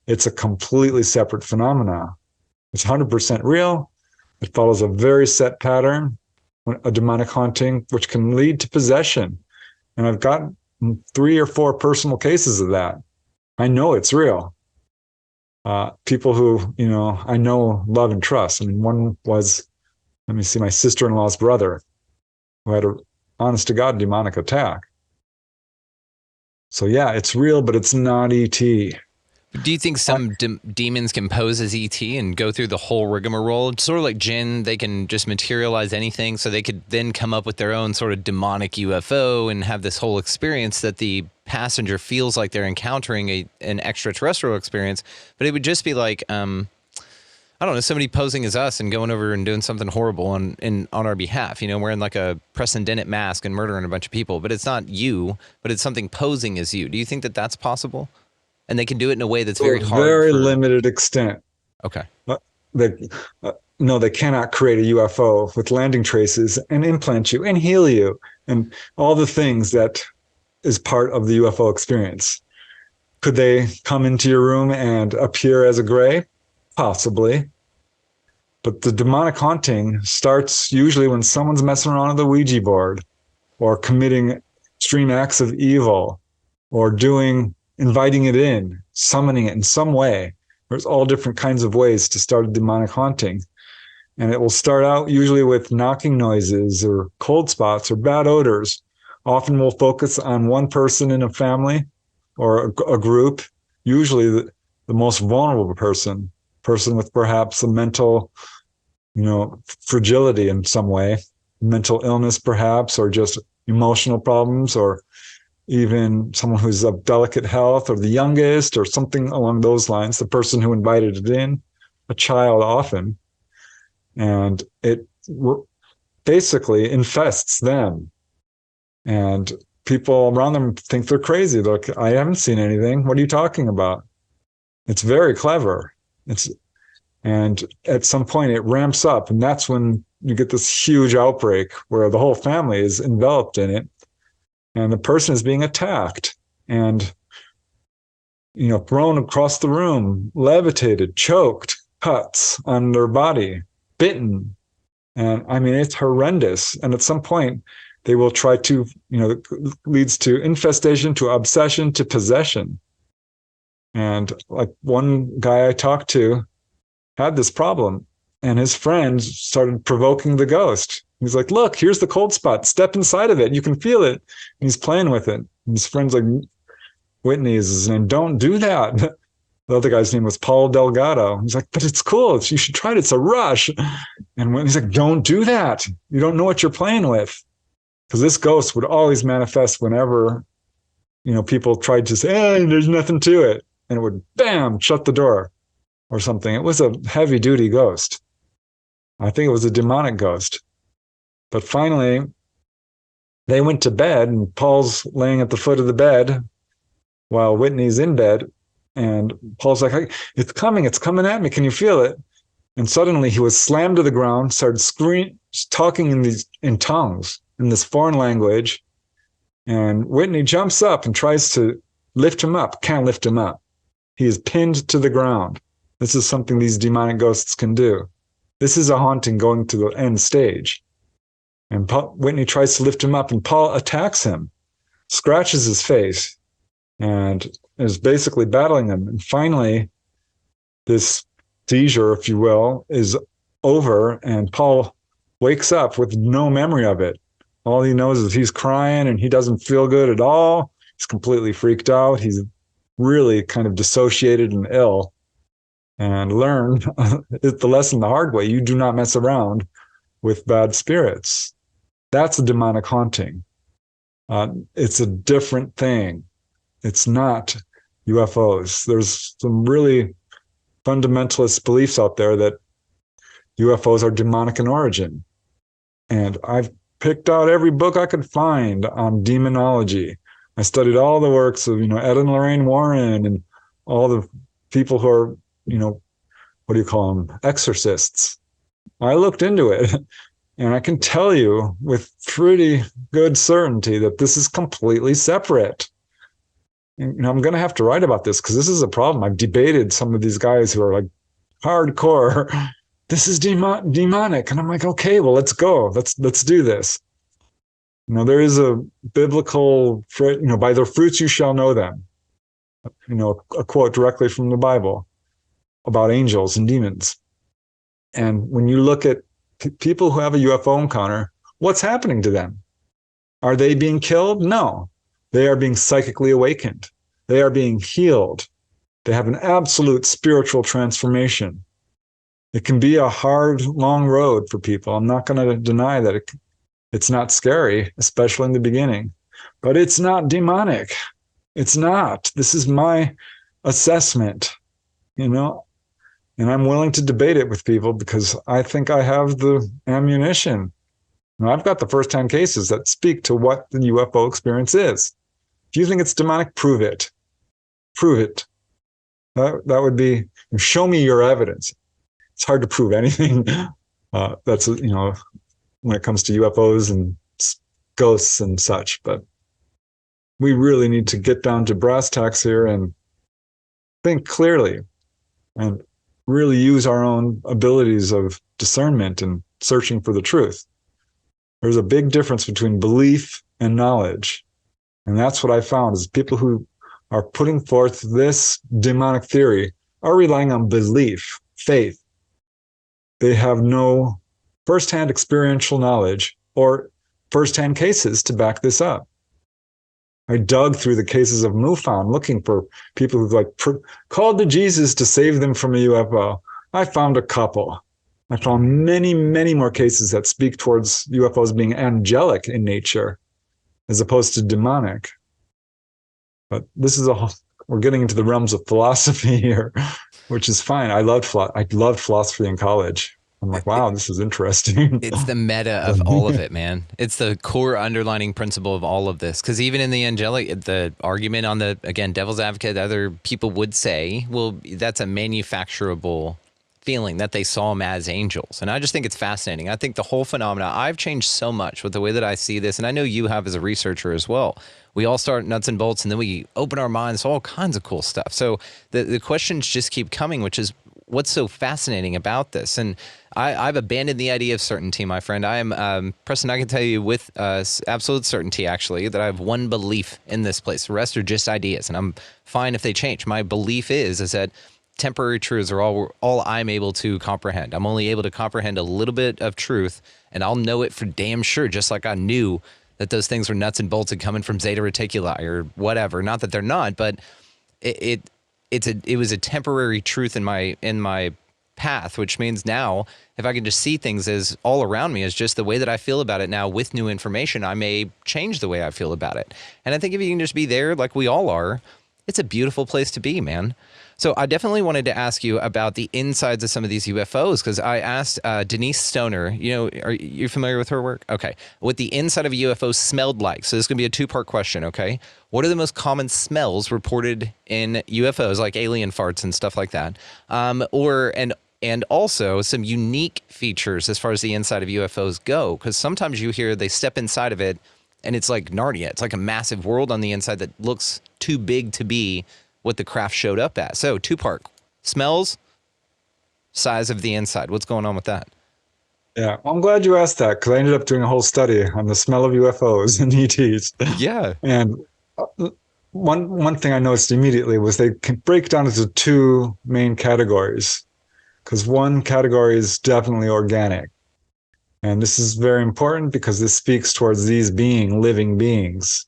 it's a completely separate phenomenon. It's 100% real. It follows a very set pattern, a demonic haunting, which can lead to possession. And I've got 3 or 4 personal cases of that. I know it's real. People who, I know, love and trust. I mean, one was, my sister-in-law's brother, who had an honest-to-God demonic attack. So yeah, it's real, but it's not ET. Do you think some demons can pose as ET and go through the whole rigmarole? It's sort of like Jinn, they can just materialize anything, so they could then come up with their own sort of demonic UFO and have this whole experience that the passenger feels like they're encountering an extraterrestrial experience, but it would just be like, I don't know, somebody posing as us and going over and doing something horrible on our behalf, wearing like a Preston Dennett mask and murdering a bunch of people, but it's not you, but it's something posing as you. Do you think that that's possible? And they can do it in a way that's very hard. Very limited extent. Okay. No, they cannot create a UFO with landing traces and implant you and heal you and all the things that is part of the UFO experience. Could they come into your room and appear as a gray? Possibly. But the demonic haunting starts usually when someone's messing around on the Ouija board or committing extreme acts of evil or inviting it in, summoning it in some way. There's all different kinds of ways to start a demonic haunting. And it will start out usually with knocking noises or cold spots or bad odors. Often we'll focus on one person in a family or a group, usually the most vulnerable person with perhaps a mental, fragility in some way, mental illness perhaps, or just emotional problems, or even someone who's of delicate health, or the youngest, or something along those lines, the person who invited it in, a child often. And it basically infests them. And people around them think they're crazy. They're like, I haven't seen anything. What are you talking about? It's very clever. And at some point it ramps up, and that's when you get this huge outbreak where the whole family is enveloped in it. And the person is being attacked and, thrown across the room, levitated, choked, cuts on their body, bitten. And it's horrendous. And at some point, they will try to, it leads to infestation, to obsession, to possession. And like one guy I talked to had this problem, and his friend started provoking the ghost. He's like, look, here's the cold spot. Step inside of it. You can feel it. And he's playing with it. And his friend's like, Whitney is his name. Don't do that. The other guy's name was Paul Delgado. He's like, but it's cool. You should try it. It's a rush. And when he's like, don't do that. You don't know what you're playing with. Because this ghost would always manifest whenever, people tried to say, hey, there's nothing to it. And it would, bam, shut the door or something. It was a heavy duty ghost. I think it was a demonic ghost. But finally, they went to bed, and Paul's laying at the foot of the bed while Whitney's in bed. And Paul's like, it's coming at me. Can you feel it? And suddenly he was slammed to the ground, started talking in tongues, in this foreign language. And Whitney jumps up and tries to lift him up, can't lift him up. He is pinned to the ground. This is something these demonic ghosts can do. This is a haunting going to the end stage. And Whitney tries to lift him up, and Paul attacks him, scratches his face, and is basically battling him. And finally, this seizure, if you will, is over, and Paul wakes up with no memory of it. All he knows is he's crying, and he doesn't feel good at all. He's completely freaked out. He's really kind of dissociated and ill, and learned the lesson the hard way. You do not mess around with bad spirits. That's a demonic haunting. It's a different thing. It's not UFOs. There's some really fundamentalist beliefs out there that UFOs are demonic in origin. And I've picked out every book I could find on demonology. I studied all the works of, Ed and Lorraine Warren and all the people who are, what do you call them? Exorcists. I looked into it, and I can tell you with pretty good certainty that this is completely separate. And I'm going to have to write about this because this is a problem. I've debated some of these guys who are like hardcore. This is demonic, and I'm like, okay, well, let's go. Let's do this. There is a biblical, by their fruits you shall know them. A quote directly from the Bible about angels and demons. And when you look at people who have a UFO encounter, what's happening to them? Are they being killed? No. They are being psychically awakened. They are being healed. They have an absolute spiritual transformation. It can be a hard, long road for people. I'm not going to deny that it's not scary, especially in the beginning. But it's not demonic. It's not. This is my assessment, and I'm willing to debate it with people because I think I have the ammunition. I've got the first-hand cases that speak to what the UFO experience is. If you think it's demonic, prove it. Prove it. That would be, show me your evidence. It's hard to prove anything. That's, when it comes to UFOs and ghosts and such. But we really need to get down to brass tacks here and think clearly and really use our own abilities of discernment and searching for the truth. There's a big difference between belief and knowledge. And that's what I found is people who are putting forth this demonic theory are relying on belief, faith. They have no firsthand experiential knowledge or firsthand cases to back this up. I dug through the cases of MUFON looking for people who've called to Jesus to save them from a UFO. I found a couple. I found many, many more cases that speak towards UFOs being angelic in nature as opposed to demonic. But we're getting into the realms of philosophy here, which is fine. I loved philosophy in college. I'm like, wow, this is interesting. It's the meta of all of it, man. It's the core underlining principle of all of this. Because even in the angelic, the argument on the, again, devil's advocate, other people would say, well, that's a manufacturable feeling that they saw them as angels. And I just think it's fascinating. I think the whole phenomena, I've changed so much with the way that I see this. And I know you have as a researcher as well. We all start nuts and bolts and then we open our minds to all kinds of cool stuff. So the questions just keep coming, which is what's so fascinating about this. And I've abandoned the idea of certainty, my friend. I am, Preston, I can tell you with absolute certainty, actually, that I have one belief in this place. The rest are just ideas, and I'm fine if they change. My belief is that temporary truths are all I'm able to comprehend. I'm only able to comprehend a little bit of truth, and I'll know it for damn sure, just like I knew that those things were nuts and bolts and coming from Zeta Reticuli or whatever. Not that they're not, but it was a temporary truth in my path, which means now if I can just see things as all around me as just the way that I feel about it now with new information, I may change the way I feel about it. And I think if you can just be there like we all are, it's a beautiful place to be, man. So I definitely wanted to ask you about the insides of some of these UFOs because I asked Denise Stoner, are you familiar with her work? Okay. What the inside of a UFO smelled like. So this is going to be a two-part question, okay? What are the most common smells reported in UFOs, like alien farts and stuff like that? And also some unique features as far as the inside of UFOs go, because sometimes you hear they step inside of it and it's like Narnia. It's like a massive world on the inside that looks too big to be what the craft showed up at. So two-part, smells, size of the inside. What's going on with that? Yeah, well, I'm glad you asked that because I ended up doing a whole study on the smell of UFOs and ETs. Yeah. And one thing I noticed immediately was they can break down into two main categories because one category is definitely organic. And this is very important because this speaks towards these living beings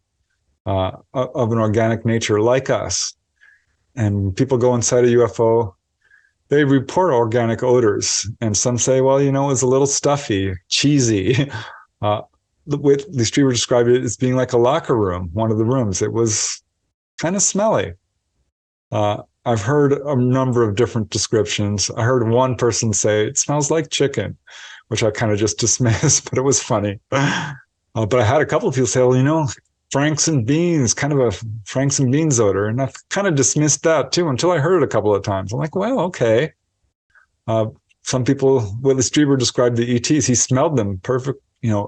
of an organic nature like us. And when people go inside a UFO, they report organic odors. And some say, well, it was a little stuffy, cheesy. Lee Strieber described it as being like a locker room, one of the rooms. It was kind of smelly. I've heard a number of different descriptions. I heard one person say, it smells like chicken, which I kind of just dismissed, but it was funny. But I had a couple of people say, well, Franks and beans, kind of a Franks and beans odor. And I kind of dismissed that too until I heard it a couple of times. I'm like, well, okay. some people, Whitley Strieber described the ETs. He smelled them perfect,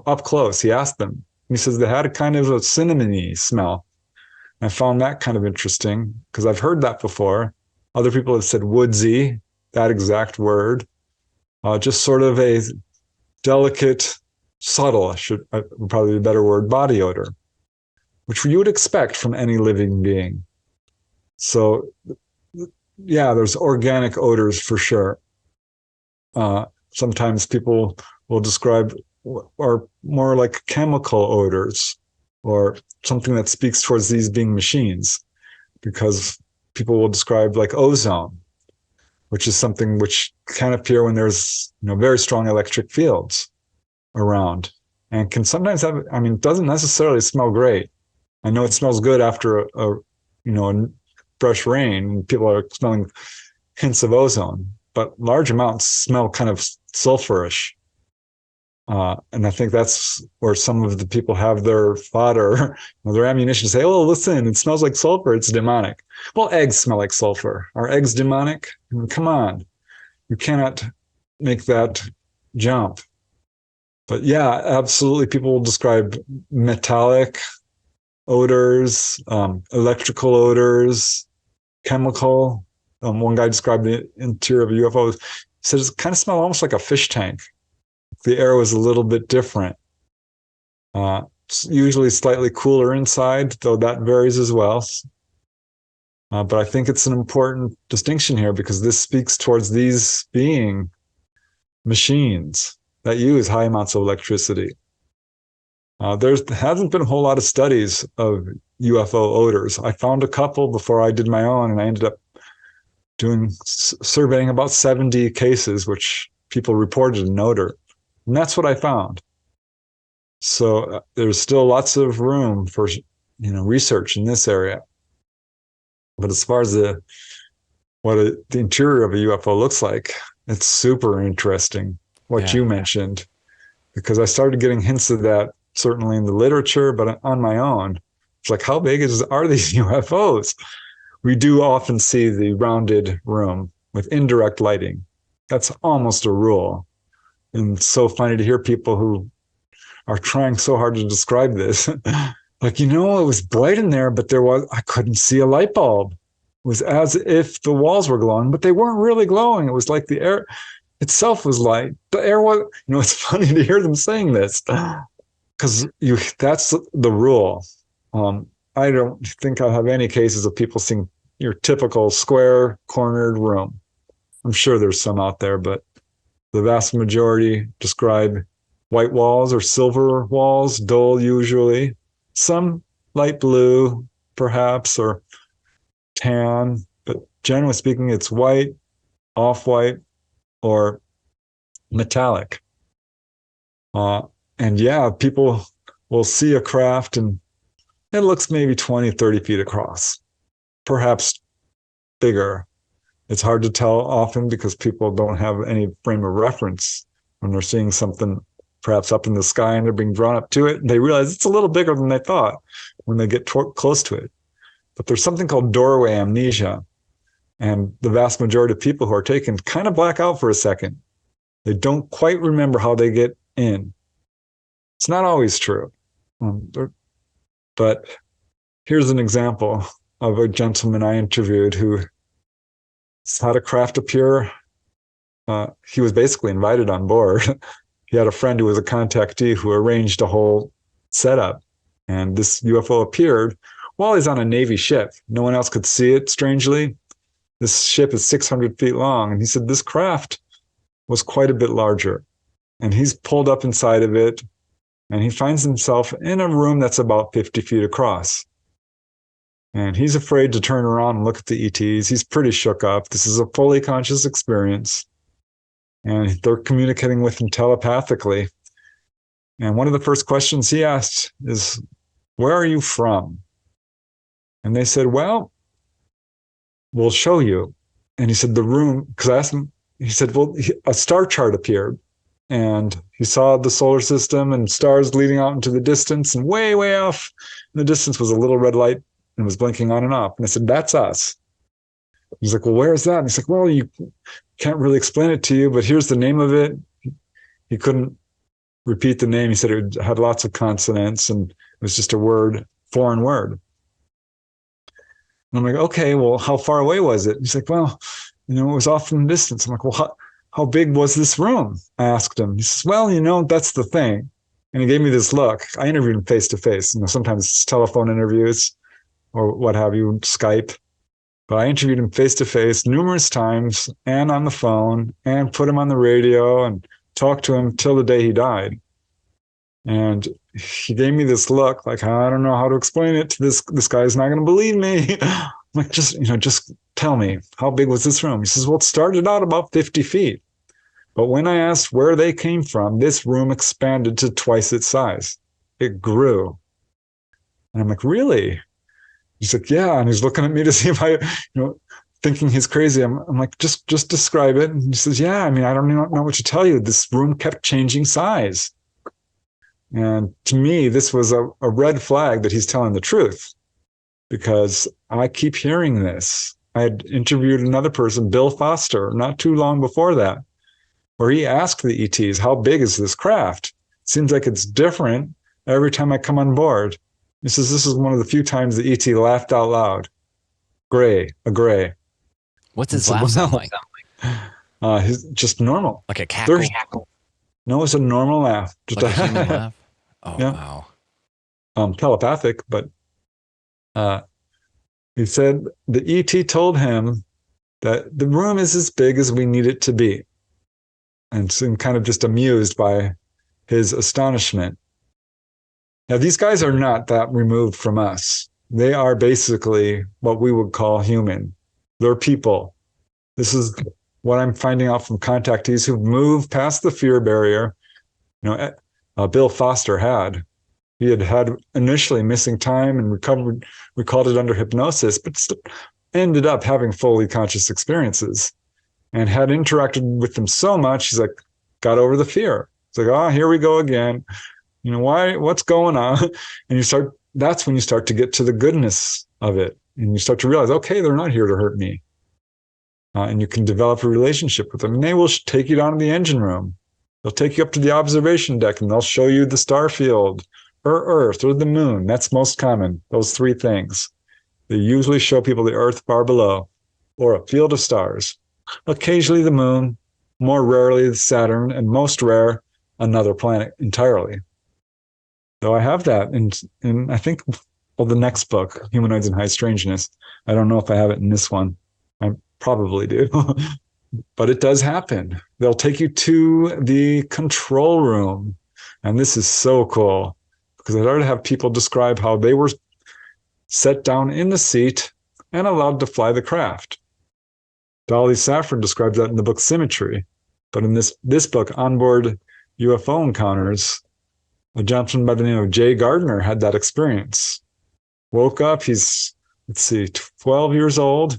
up close. He asked them. He says they had a kind of a cinnamony smell. I found that kind of interesting because I've heard that before. Other people have said woodsy, that exact word. Just sort of a delicate, subtle, would probably be a better word, body odor, which you would expect from any living being. So, yeah, there's organic odors for sure. Sometimes people will describe or more like chemical odors or something that speaks towards these being machines, because people will describe like ozone, which is something which can appear when there's very strong electric fields around, and can sometimes have, it doesn't necessarily smell great. I know it smells good after a fresh rain and people are smelling hints of ozone, but large amounts smell kind of sulfurish. And I think that's where some of the people have their fodder, their ammunition, say, oh, listen, it smells like sulfur, it's demonic. Well, eggs smell like sulfur. Are eggs demonic? Come on. You cannot make that jump. But yeah, absolutely. People will describe metallic odors, electrical odors, chemical. One guy described the interior of a UFO. He said it kind of smelled almost like a fish tank. The air was a little bit different. Usually slightly cooler inside, though that varies as well. But I think it's an important distinction here because this speaks towards these being machines that use high amounts of electricity. There hasn't been a whole lot of studies of UFO odors. I found a couple before I did my own, and I ended up surveying about 70 cases, which people reported an odor. And that's what I found. So there's still lots of room for research in this area. But as far as the interior of a UFO looks like, it's super interesting what you mentioned, because I started getting hints of that certainly in the literature, but on my own, it's like, how big are these UFOs? We do often see the rounded room with indirect lighting. That's almost a rule. And it's so funny to hear people who are trying so hard to describe this. Like, it was bright in there, but I couldn't see a light bulb. It was as if the walls were glowing, but they weren't really glowing. It was like the air itself was light. The air was, it's funny to hear them saying this, because that's the rule. I don't think I have any cases of people seeing your typical square cornered room. I'm sure there's some out there, but the vast majority describe white walls or silver walls, dull usually, some light blue perhaps, or tan, but generally speaking, it's white, off-white, or metallic. And yeah, people will see a craft and it looks maybe 20, 30 feet across, perhaps bigger. It's hard to tell often because people don't have any frame of reference when they're seeing something perhaps up in the sky and they're being drawn up to it. And they realize it's a little bigger than they thought when they get close to it. But there's something called doorway amnesia. And the vast majority of people who are taken kind of black out for a second. They don't quite remember how they get in. It's not always true. But here's an example of a gentleman I interviewed who had a craft appear. He was basically invited on board. He had a friend who was a contactee who arranged a whole setup. And this UFO appeared while he's on a Navy ship. No one else could see it, strangely. This ship is 600 feet long. And he said this craft was quite a bit larger. And he's pulled up inside of it. And he finds himself in a room that's about 50 feet across. And he's afraid to turn around and look at the ETs. He's pretty shook up. This is a fully conscious experience. And they're communicating with him telepathically. And one of the first questions he asked is, where are you from? And they said, well, we'll show you. And he said, the room, because I asked him, he said, well, a star chart appeared. And he saw the solar system and stars leading out into the distance. And way, way off in the distance was a little red light and was blinking on and off. And I said, that's us. He's like, well, where is that? And he's like, well, you can't really explain it to you, but here's the name of it. He couldn't repeat the name. He said it had lots of consonants and it was just a word, foreign word. And I'm like, okay, well, how far away was it? He's like, well, it was off in the distance. I'm like, well, how big was this room? I asked him. He says, well, that's the thing. And he gave me this look. I interviewed him face to face. Sometimes it's telephone interviews or what have you, Skype. But I interviewed him face to face numerous times and on the phone and put him on the radio and talked to him till the day he died. And he gave me this look like, I don't know how to explain it to this guy's not going to believe me. I'm like, just tell me, how big was this room? He says, well, it started out about 50 feet. But when I asked where they came from, this room expanded to twice its size. It grew. And I'm like, really? He's like, yeah. And he's looking at me to see if I, thinking he's crazy. I'm like, just describe it. And he says, yeah, I don't even know what to tell you. This room kept changing size. And to me, this was a red flag that he's telling the truth, because I keep hearing this. I had interviewed another person, Bill Foster, not too long before that, where he asked the ETs, how big is this craft? It seems like it's different every time I come on board. He says, this is one of the few times the ET laughed out loud. A gray. What's his laugh sound like? He's just normal. Like a cackle? No, it's a normal laugh. Just like a human laugh? Oh, yeah. Wow. Telepathic, but he said the ET told him that the room is as big as we need it to be. And seemed kind of just amused by his astonishment. Now, these guys are not that removed from us. They are basically what we would call human. They're people. This is what I'm finding out from contactees who've moved past the fear barrier. Bill Foster had. He had initially missing time and recalled it under hypnosis, but ended up having fully conscious experiences and had interacted with them so much, he's like, got over the fear. It's like, here we go again. What's going on? And that's when you start to get to the goodness of it. And you start to realize, okay, they're not here to hurt me. And you can develop a relationship with them. And they will take you down to the engine room. They'll take you up to the observation deck and they'll show you the star field or Earth or the moon. That's most common, those three things. They usually show people the Earth far below or a field of stars. Occasionally the moon, more rarely Saturn, and most rare, another planet entirely. So I have that in I think, the next book, Humanoids and High Strangeness. I don't know if I have it in this one. I probably do. But it does happen. They'll take you to the control room. And this is so cool, because I already have people describe how they were set down in the seat and allowed to fly the craft. Dolly Saffron describes that in the book Symmetry. But in this book, Onboard UFO Encounters, a gentleman by the name of Jay Gardner had that experience. Woke up, he's, 12 years old,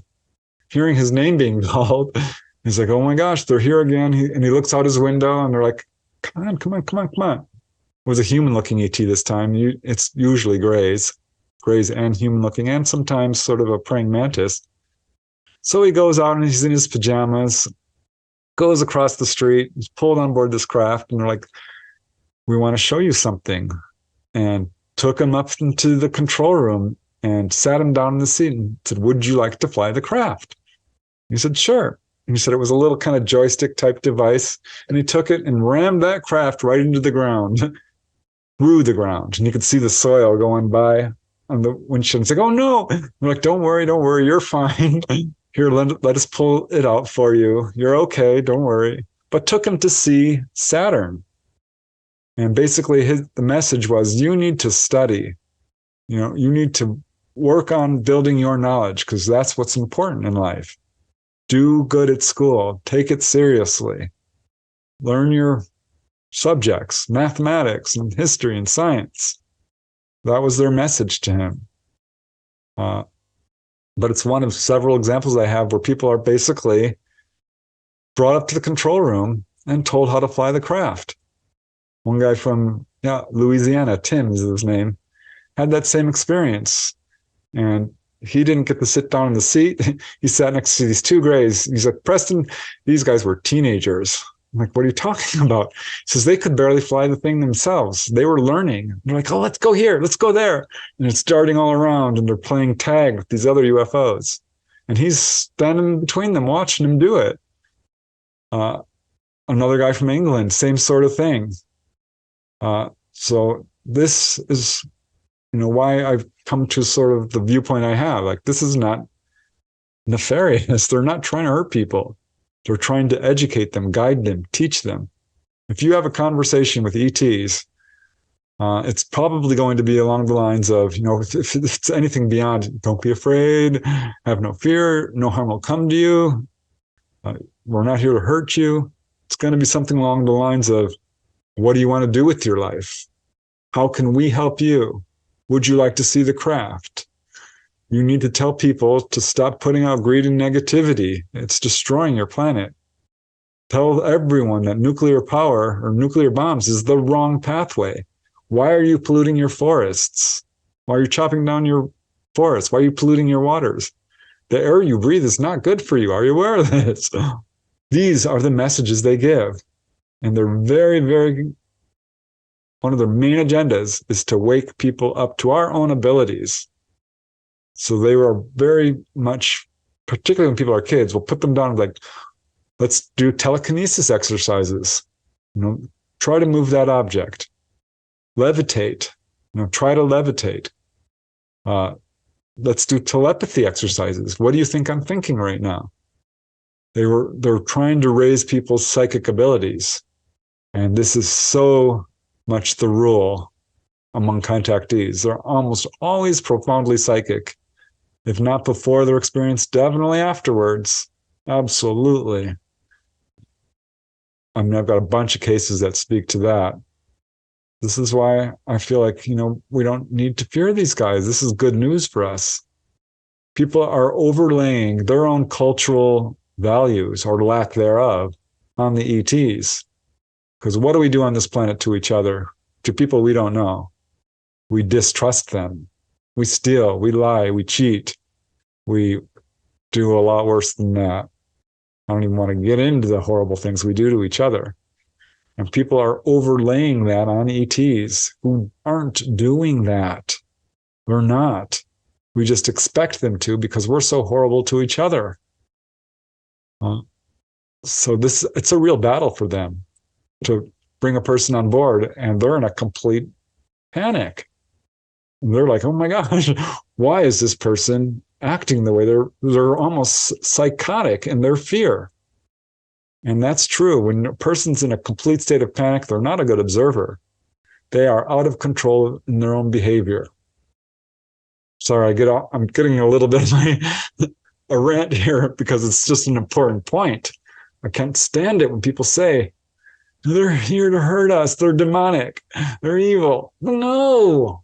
hearing his name being called. He's like, oh my gosh, they're here again. And he looks out his window and they're like, come on. It was a human-looking ET this time. It's usually grays and human-looking, and sometimes sort of a praying mantis. So he goes out and he's in his pajamas, goes across the street, he's pulled on board this craft, and they're like, we want to show you something. And took him up into the control room and sat him down in the seat and said, would you like to fly the craft? He said, sure. And he said it was a little kind of joystick type device. And he took it and rammed that craft right into the ground, through the ground. And you could see the soil going by on the windshield. It's like, oh no. We're like, don't worry, you're fine. Here, let us pull it out for you. You're okay, don't worry. But took him to see Saturn. And basically the message was, you need to study. You need to work on building your knowledge, because that's what's important in life. Do good at school. Take it seriously. Learn your subjects, mathematics and history and science. That was their message to him. But it's one of several examples I have where people are basically brought up to the control room and told how to fly the craft. One guy from Louisiana, Tim is his name, had that same experience. And he didn't get to sit down in the seat. He sat next to these two grays. He's like, Preston, these guys were teenagers. I'm like, what are you talking about? He says, they could barely fly the thing themselves. They were learning. They're like, oh, let's go here. Let's go there. And it's darting all around, and they're playing tag with these other UFOs. And he's standing between them, watching them do it. Another guy from England, same sort of thing. So this is, why I've come to sort of the viewpoint I have. Like, this is not nefarious. They're not trying to hurt people. They're trying to educate them, guide them, teach them. If you have a conversation with ETs, it's probably going to be along the lines of, if it's anything beyond, don't be afraid, have no fear, no harm will come to you. We're not here to hurt you. It's going to be something along the lines of, what do you want to do with your life? How can we help you? Would you like to see the craft? You need to tell people to stop putting out greed and negativity. It's destroying your planet. Tell everyone that nuclear power or nuclear bombs is the wrong pathway. Why are you polluting your forests? Why are you chopping down your forests? Why are you polluting your waters? The air you breathe is not good for you. Are you aware of this? These are the messages they give. And they're very, very, one of their main agendas is to wake people up to our own abilities. So they were very much, particularly when people are kids, we'll put them down like, let's do telekinesis exercises. Try to move that object. Levitate. Try to levitate. Let's do telepathy exercises. What do you think I'm thinking right now? They're trying to raise people's psychic abilities. And this is so much the rule among contactees. They're almost always profoundly psychic. If not before their experience, definitely afterwards. Absolutely. I mean, I've got a bunch of cases that speak to that. This is why I feel like, we don't need to fear these guys. This is good news for us. People are overlaying their own cultural values or lack thereof on the ETs. Because what do we do on this planet to each other? To people we don't know? We distrust them. We steal, we lie, we cheat. We do a lot worse than that. I don't even want to get into the horrible things we do to each other. And people are overlaying that on ETs who aren't doing that. They're not. We just expect them to because we're so horrible to each other. So it's a real battle for them to bring a person on board, and they're in a complete panic. And they're like, oh my gosh, why is this person acting the way they're almost psychotic in their fear? And that's true. When a person's in a complete state of panic, they're not a good observer. They are out of control in their own behavior. Sorry, I'm getting a little bit of a rant here because it's just an important point. I can't stand it when people say, they're here to hurt us. They're demonic. They're evil. No.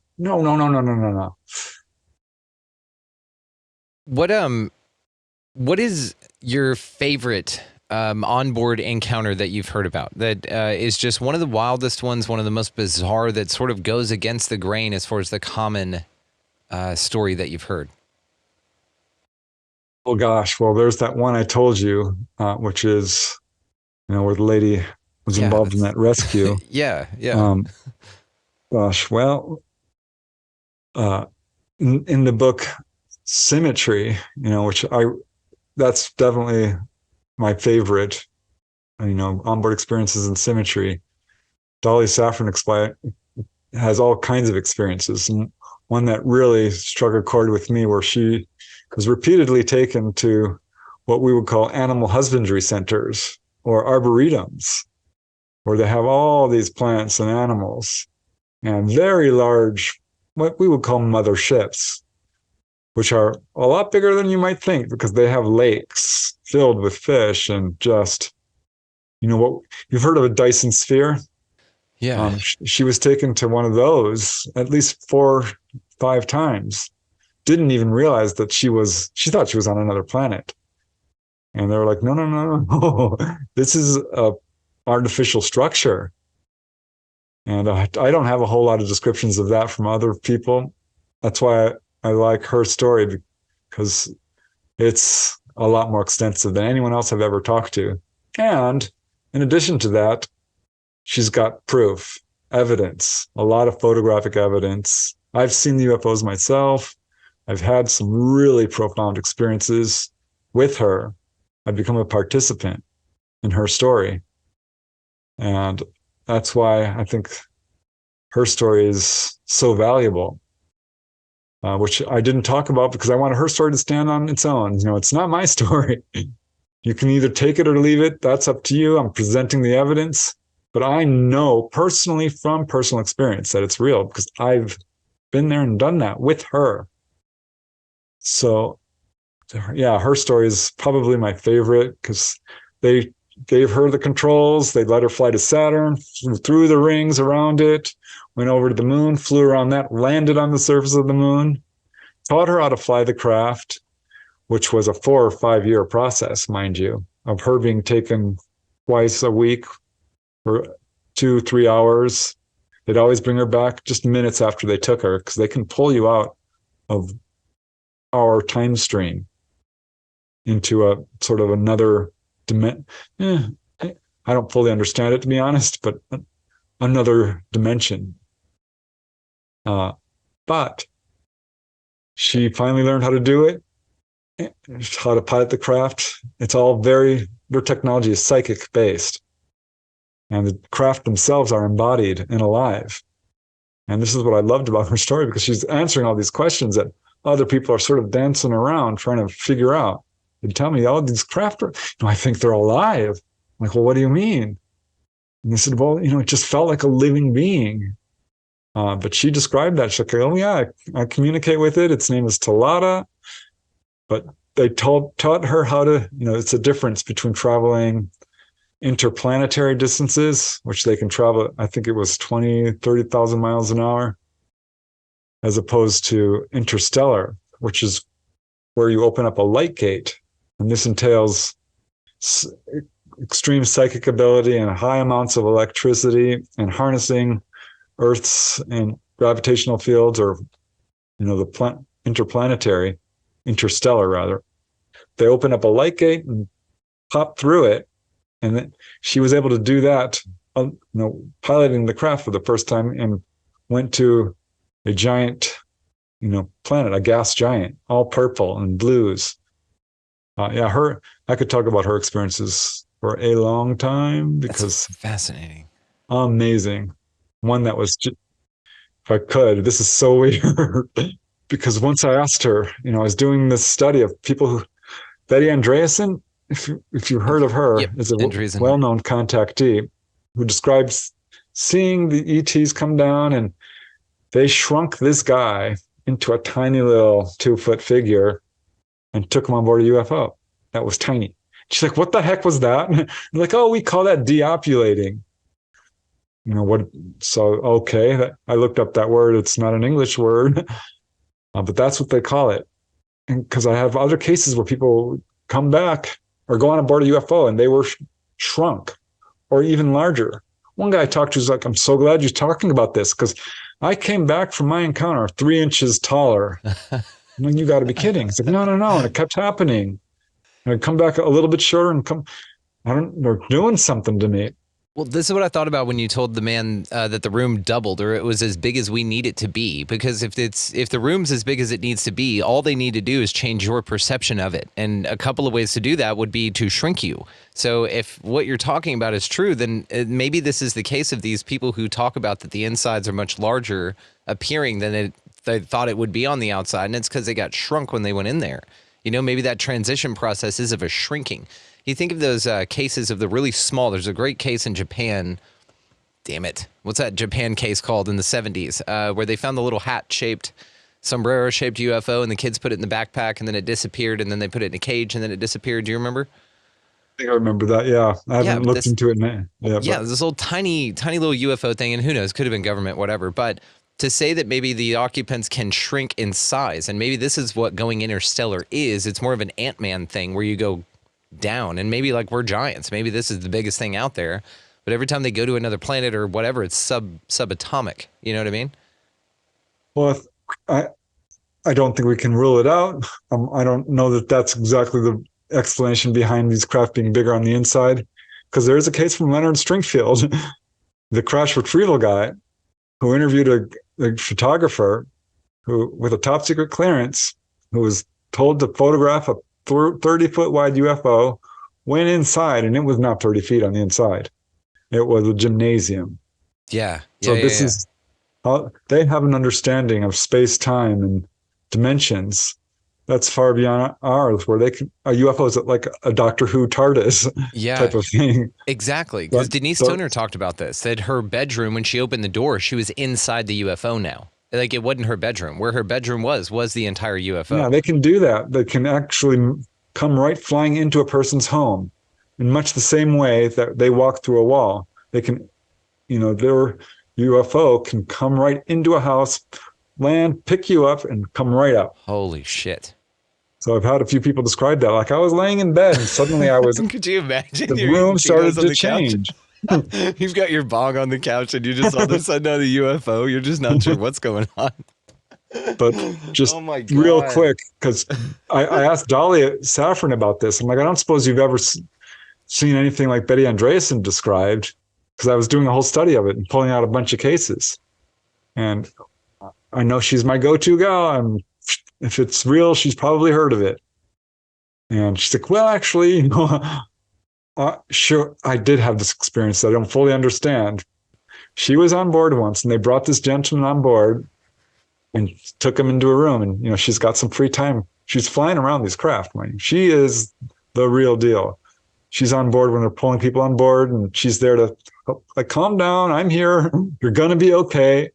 What is your favorite onboard encounter that you've heard about that is just one of the wildest ones, one of the most bizarre, that sort of goes against the grain as far as the common story that you've heard? Oh gosh, well, there's that one I told you, which is, where the lady was involved in that rescue. Yeah. Gosh, well, in the book Symmetry, which that's definitely my favorite, onboard experiences in symmetry. Dolly Saffron has all kinds of experiences. And one that really struck a chord with me, where she was repeatedly taken to what we would call animal husbandry centers or arboretums, where they have all these plants and animals and very large, what we would call mother ships, which are a lot bigger than you might think because they have lakes filled with fish and just, what you've heard of a Dyson sphere? Yeah. She was taken to one of those at least 4-5 times. Didn't even realize that she thought she was on another planet. And they were like, no. This is a artificial structure. And I don't have a whole lot of descriptions of that from other people. That's why I like her story. because it's a lot more extensive than anyone else I've ever talked to. And in addition to that, she's got proof, evidence, a lot of photographic evidence. I've seen the UFOs myself. I've had some really profound experiences with her. I've become a participant in her story. And that's why I think her story is so valuable, which I didn't talk about because I wanted her story to stand on its own. You know, it's not my story. You can either take it or leave it. That's up to you. I'm presenting the evidence, but I know personally from personal experience that it's real because I've been there and done that with her. So yeah, her story is probably my favorite because they gave her the controls. They let her fly to Saturn, flew through the rings around it, went over to the moon, flew around that, landed on the surface of the moon, taught her how to fly the craft, which was a 4 or 5 year process, mind you, of her being taken twice a week for 2-3 hours. They'd always bring her back just minutes after they took her because they can pull you out of our time stream into a sort of another dimension. I don't fully understand it, to be honest, but another dimension. But she finally learned how to do it, how to pilot the craft. It's all their technology is psychic based. And the craft themselves are embodied and alive. And this is what I loved about her story, because she's answering all these questions that other people are sort of dancing around trying to figure out. They'd tell me, oh, these craft are, I think they're alive. I'm like, well, what do you mean? And they said, well, it just felt like a living being. But she described that. She's like, oh, yeah, I communicate with it. Its name is Talata. But they taught her how to, it's a difference between traveling interplanetary distances, which they can travel, I think it was 30,000 miles an hour, as opposed to interstellar, which is where you open up a light gate. And this entails extreme psychic ability and high amounts of electricity and harnessing Earth's and gravitational fields, or, the interstellar rather. They open up a light gate and pop through it. And then she was able to do that, piloting the craft for the first time, and went to a giant, planet, a gas giant, all purple and blues. I could talk about her experiences for a long time because that's fascinating, amazing. One that was, if I could, this is so weird because once I asked her, I was doing this study of people who, Betty Andreasen, if you've heard of her, yep, is a well-known contactee who describes seeing the ETs come down, and they shrunk this guy into a tiny little 2-foot figure and took him on board a UFO that was tiny. She's like, what the heck was that? And I'm like, oh, we call that deopulating. Okay, I looked up that word. It's not an English word, but that's what they call it. And because I have other cases where people come back or go on board a UFO and they were shrunk or even larger. One guy I talked to was like, I'm so glad you're talking about this because I came back from my encounter 3 inches taller. I'm like, you got to be kidding. It's like, no. And it kept happening. And I'd come back a little bit shorter and they're doing something to me. Well, this is what I thought about when you told the man that the room doubled, or it was as big as we need it to be. Because if the room's as big as it needs to be, all they need to do is change your perception of it. And a couple of ways to do that would be to shrink you. So if what you're talking about is true, then maybe this is the case of these people who talk about that the insides are much larger appearing than they thought it would be on the outside. And it's because they got shrunk when they went in there. Maybe that transition process is of a shrinking. You think of those cases of the really small. There's a great case in Japan. Damn it. What's that Japan case called in the 70s? Where they found the little hat-shaped, sombrero-shaped UFO, and the kids put it in the backpack, and then it disappeared, and then they put it in a cage, and then it disappeared. Do you remember? I think I remember that, yeah. I haven't looked into it now. Yeah, this little tiny little UFO thing, and who knows, could have been government, whatever. But to say that maybe the occupants can shrink in size, and maybe this is what going interstellar is. It's more of an Ant-Man thing where you go down, and maybe like we're giants. Maybe this is the biggest thing out there, but every time they go to another planet or whatever, it's subatomic. You know what I mean? Well, I don't think we can rule it out. I don't know that that's exactly the explanation behind these craft being bigger on the inside, because there is a case from Leonard Stringfield, the crash retrieval guy, who interviewed a photographer who, with a top secret clearance, who was told to photograph a 30-foot wide UFO, went inside, and it was not 30 feet on the inside. It was a gymnasium. Yeah. So this is how they have an understanding of space, time, and dimensions that's far beyond ours, where a UFO is like a Doctor Who TARDIS type of thing. Exactly. Because Denise Stoner talked about this, that her bedroom, when she opened the door, she was inside the UFO now. Like, it wasn't her bedroom. Where her bedroom was the entire UFO. Yeah, they can do that. They can actually come right flying into a person's home in much the same way that they walk through a wall. They can, their UFO can come right into a house, land, pick you up, and come right out. Holy shit. So I've had a few people describe that. Like, I was laying in bed and suddenly I was... Could you imagine? The room started to change. You've got your bong on the couch and you just all of a sudden on the UFO. You're just not sure what's going on. But just real quick, because I asked Dahlia Saffron about this. I'm like, I don't suppose you've ever seen anything like Betty Andreasson described, because I was doing a whole study of it and pulling out a bunch of cases. And I know she's my go-to gal. If it's real, she's probably heard of it. And she's like, well, actually, sure, I did have this experience that I don't fully understand. She was on board once, and they brought this gentleman on board and took him into a room. And, she's got some free time. She's flying around these craft. She is the real deal. She's on board when they're pulling people on board, and she's there to, like, calm down. I'm here. You're going to be okay.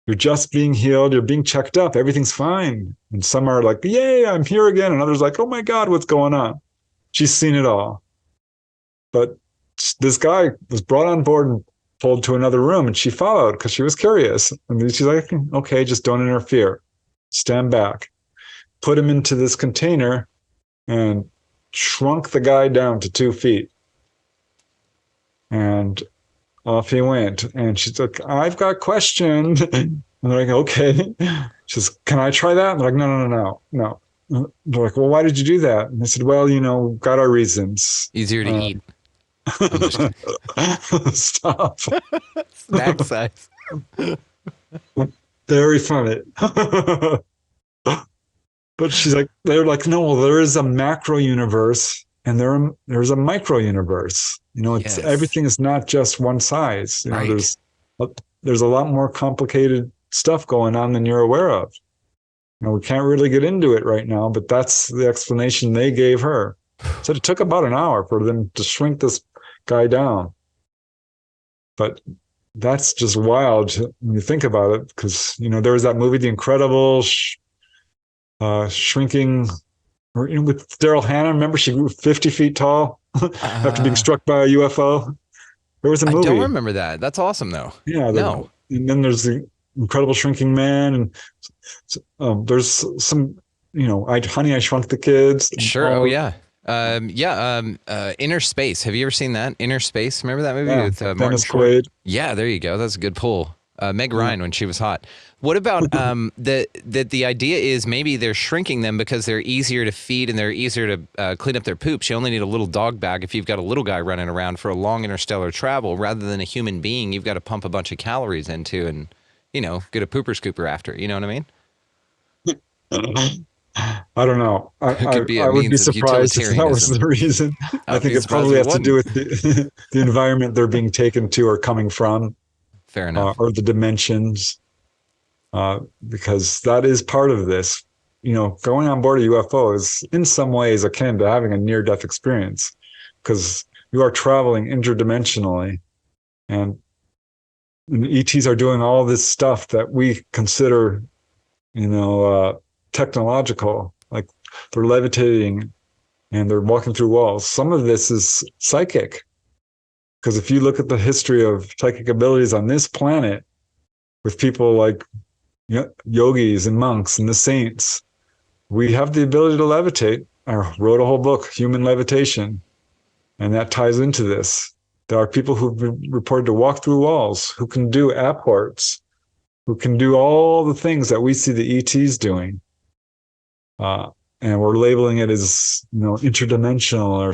You're just being healed. You're being checked up. Everything's fine. And some are like, yay, I'm here again. And others like, oh my God, what's going on? She's seen it all. But this guy was brought on board and pulled to another room, and she followed because she was curious. And she's like, okay, just don't interfere. Stand back. Put him into this container and shrunk the guy down to 2 feet. And off he went. And she's like, I've got questions. And they're like, okay. She says, can I try that? And they're like, no. They're like, well, why did you do that? And I said, well, got our reasons. Easier to eat. Stop. Snack size. Very funny. But she's like, they're like, no, well, there is a macro universe and there's a micro universe. It's everything is not just one size. Right. There's a lot more complicated stuff going on than you're aware of. We can't really get into it right now, but that's the explanation they gave her. So it took about an hour for them to shrink this guy down. But that's just wild when you think about it, because, there was that movie, The Incredibles, shrinking, with Daryl Hannah. Remember, she grew 50 feet tall after being struck by a UFO. There was a movie. I don't remember that. That's awesome, though. Yeah. No. And then there's The Incredible Shrinking Man, and there's some, Honey, I Shrunk the Kids. Sure. Oh, yeah. Inner Space. Have you ever seen that? Inner Space. Remember that movie with Martin Quaid? Yeah, there you go. That's a good pull. Meg Ryan when she was hot. What about the idea is maybe they're shrinking them because they're easier to feed and they're easier to clean up their poops. You only need a little dog bag if you've got a little guy running around for a long interstellar travel, rather than a human being you've got to pump a bunch of calories into and get a pooper scooper after. You know what I mean? I don't know. I would be surprised if that was the reason. I think it probably has to do with the environment they're being taken to or coming from. Fair enough. Or the dimensions, because that is part of this. Going on board a UFO is in some ways akin to having a near-death experience, because you are traveling interdimensionally, and ETs are doing all this stuff that we consider, technological, like they're levitating and they're walking through walls. Some of this is psychic, because if you look at the history of psychic abilities on this planet with people like yogis and monks and the saints, we have the ability to levitate. I wrote a whole book, Human Levitation, and that ties into this. There are people who've been reported to walk through walls, who can do apports, who can do all the things that we see the ETs doing. And we're labeling it as, interdimensional or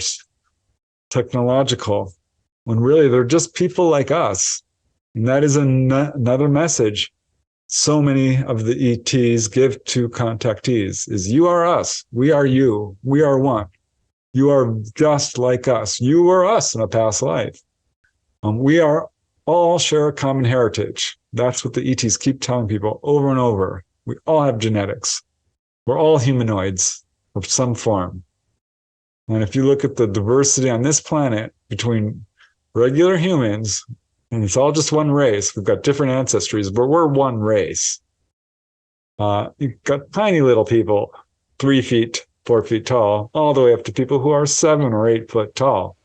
technological, when really they're just people like us. And that is another message so many of the ETs give to contactees is you are us, we are you, we are one. You are just like us. You were us in a past life. We are all share a common heritage. That's what the ETs keep telling people over and over. We all have genetics. We're all humanoids of some form. And if you look at the diversity on this planet between regular humans, and it's all just one race, we've got different ancestries, but we're one race. You've got tiny little people, 3 feet, 4 feet tall, all the way up to people who are 7 or 8 foot tall.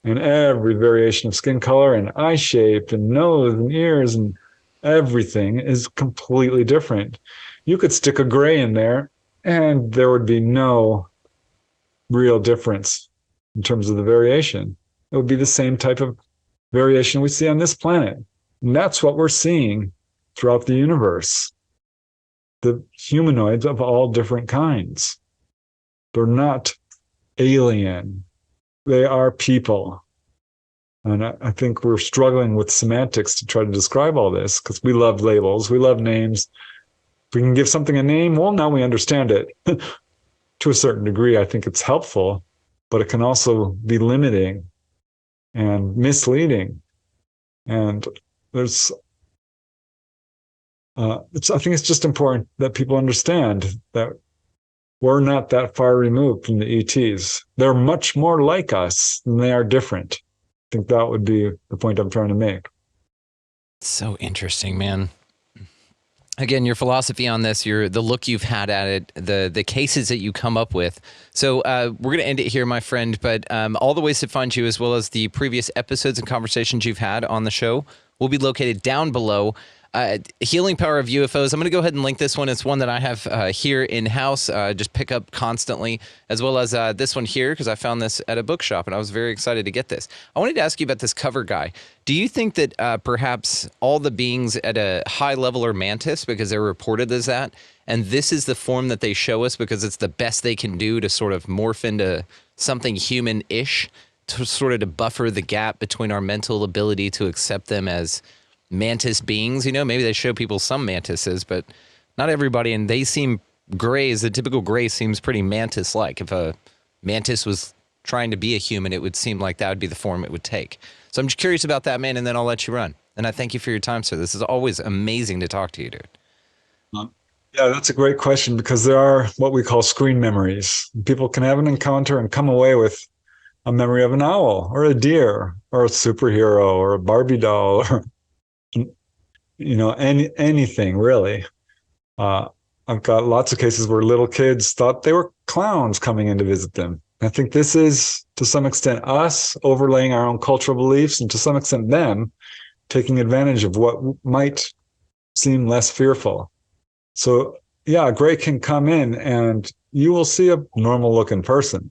And every variation of skin color and eye shape and nose and ears and everything is completely different. You could stick a gray in there and there would be no real difference in terms of the variation. It would be the same type of variation we see on this planet. And that's what we're seeing throughout the universe. The humanoids of all different kinds. They're not alien. They are people. And I think we're struggling with semantics to try to describe all this because we love labels, we love names. If we can give something a name, well, now we understand it. To a certain degree, I think it's helpful, but it can also be limiting and misleading. And there's, I think it's just important that people understand that we're not that far removed from the ETs. They're much more like us than they are different. I think that would be the point I'm trying to make. So interesting, man. Again, your philosophy on this, the look you've had at it, the cases that you come up with. So we're going to end it here, my friend, but all the ways to find you as well as the previous episodes and conversations you've had on the show will be located down below. Healing Power of UFOs. I'm going to go ahead and link this one. It's one that I have here in-house, just pick up constantly, as well as this one here, because I found this at a bookshop, and I was very excited to get this. I wanted to ask you about this cover guy. Do you think that perhaps all the beings at a high level are mantis because they're reported as that, and this is the form that they show us because it's the best they can do to sort of morph into something human-ish, to sort of to buffer the gap between our mental ability to accept them as mantis beings? Maybe they show people some mantises, but not everybody, and they seem grays. The typical gray seems pretty mantis-like. If a mantis was trying to be a human, it would seem like that would be the form it would take. So I'm just curious about that, man, and then I'll let you run. And I thank you for your time, sir. This is always amazing to talk to you, dude. Yeah, that's a great question because there are what we call screen memories. People can have an encounter and come away with a memory of an owl or a deer or a superhero or a Barbie doll or anything really. I've got lots of cases where little kids thought they were clowns coming in to visit them. I think this is, to some extent, us overlaying our own cultural beliefs and to some extent them taking advantage of what might seem less fearful. So yeah, a gray can come in and you will see a normal looking person.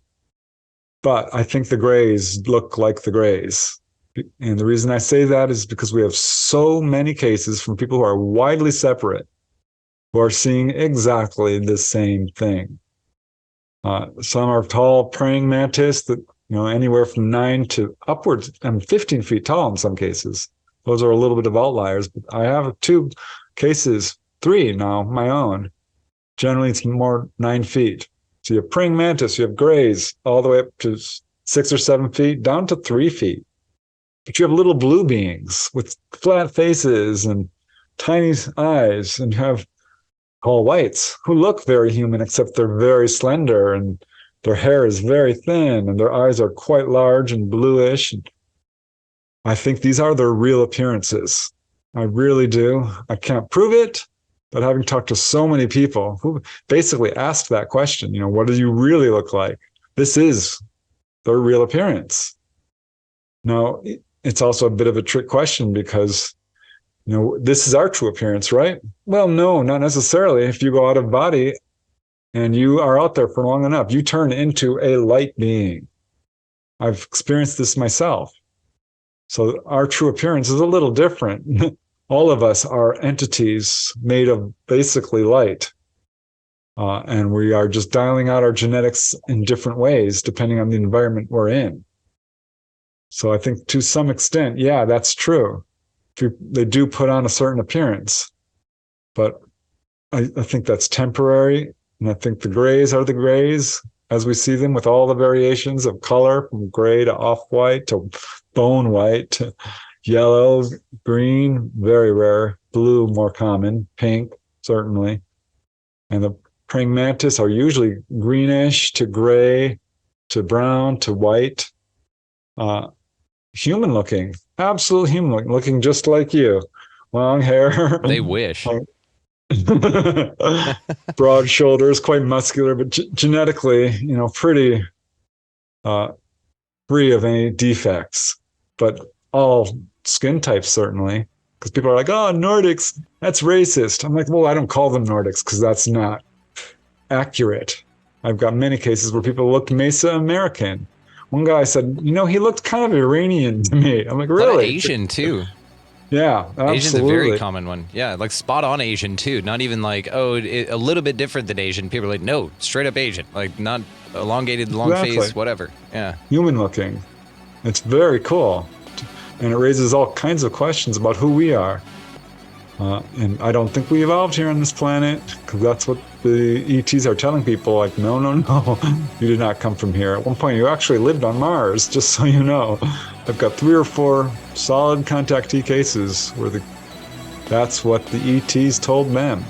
But I think the grays look like the grays. And the reason I say that is because we have so many cases from people who are widely separate, who are seeing exactly the same thing. Some are tall praying mantis that, anywhere from 9 to upwards and 15 feet tall in some cases. Those are a little bit of outliers, but I have 2 cases, 3 now, my own. Generally, it's more 9 feet. So you have praying mantis, you have grays, all the way up to 6 or 7 feet, down to 3 feet. But you have little blue beings with flat faces and tiny eyes, and you have all whites who look very human, except they're very slender and their hair is very thin and their eyes are quite large and bluish. And I think these are their real appearances. I really do. I can't prove it, but having talked to so many people who basically asked that question, what do you really look like? This is their real appearance. Now, it's also a bit of a trick question because, this is our true appearance, right? Well, no, not necessarily. If you go out of body and you are out there for long enough, you turn into a light being. I've experienced this myself. So our true appearance is a little different. All of us are entities made of basically light. And we are just dialing out our genetics in different ways depending on the environment we're in. So I think to some extent, yeah, that's true. They do put on a certain appearance, but I think that's temporary. And I think the grays are the grays as we see them, with all the variations of color from gray to off-white to bone white to yellow, green, very rare, blue more common, pink certainly. And the praying mantis are usually greenish to gray to brown to white. Human looking, absolute human looking, just like you. Long hair. They wish. Broad shoulders, quite muscular, but genetically, pretty free of any defects. But all skin types, certainly. Because people are like, oh, Nordics, that's racist. I'm like, well, I don't call them Nordics because that's not accurate. I've got many cases where people look Mesoamerican. One guy said, he looked kind of Iranian to me. I'm like, really? Asian, too. Yeah, absolutely. Asian's a very common one. Yeah, like spot on Asian, too. Not even like, a little bit different than Asian. People are like, no, straight up Asian. Like, not elongated, long face, whatever. Yeah. Human looking. It's very cool. And it raises all kinds of questions about who we are. And I don't think we evolved here on this planet, because that's what the ETs are telling people. Like, no, you did not come from here. At one point, you actually lived on Mars, just so you know. I've got 3 or 4 solid contactee cases where that's what the ETs told them.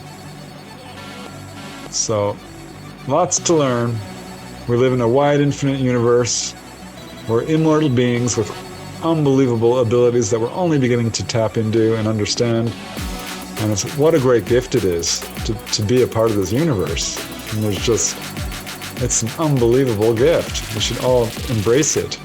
So, lots to learn. We live in a wide, infinite universe. We're immortal beings with unbelievable abilities that we're only beginning to tap into and understand. And what a great gift it is to be a part of this universe. And it's an unbelievable gift. We should all embrace it.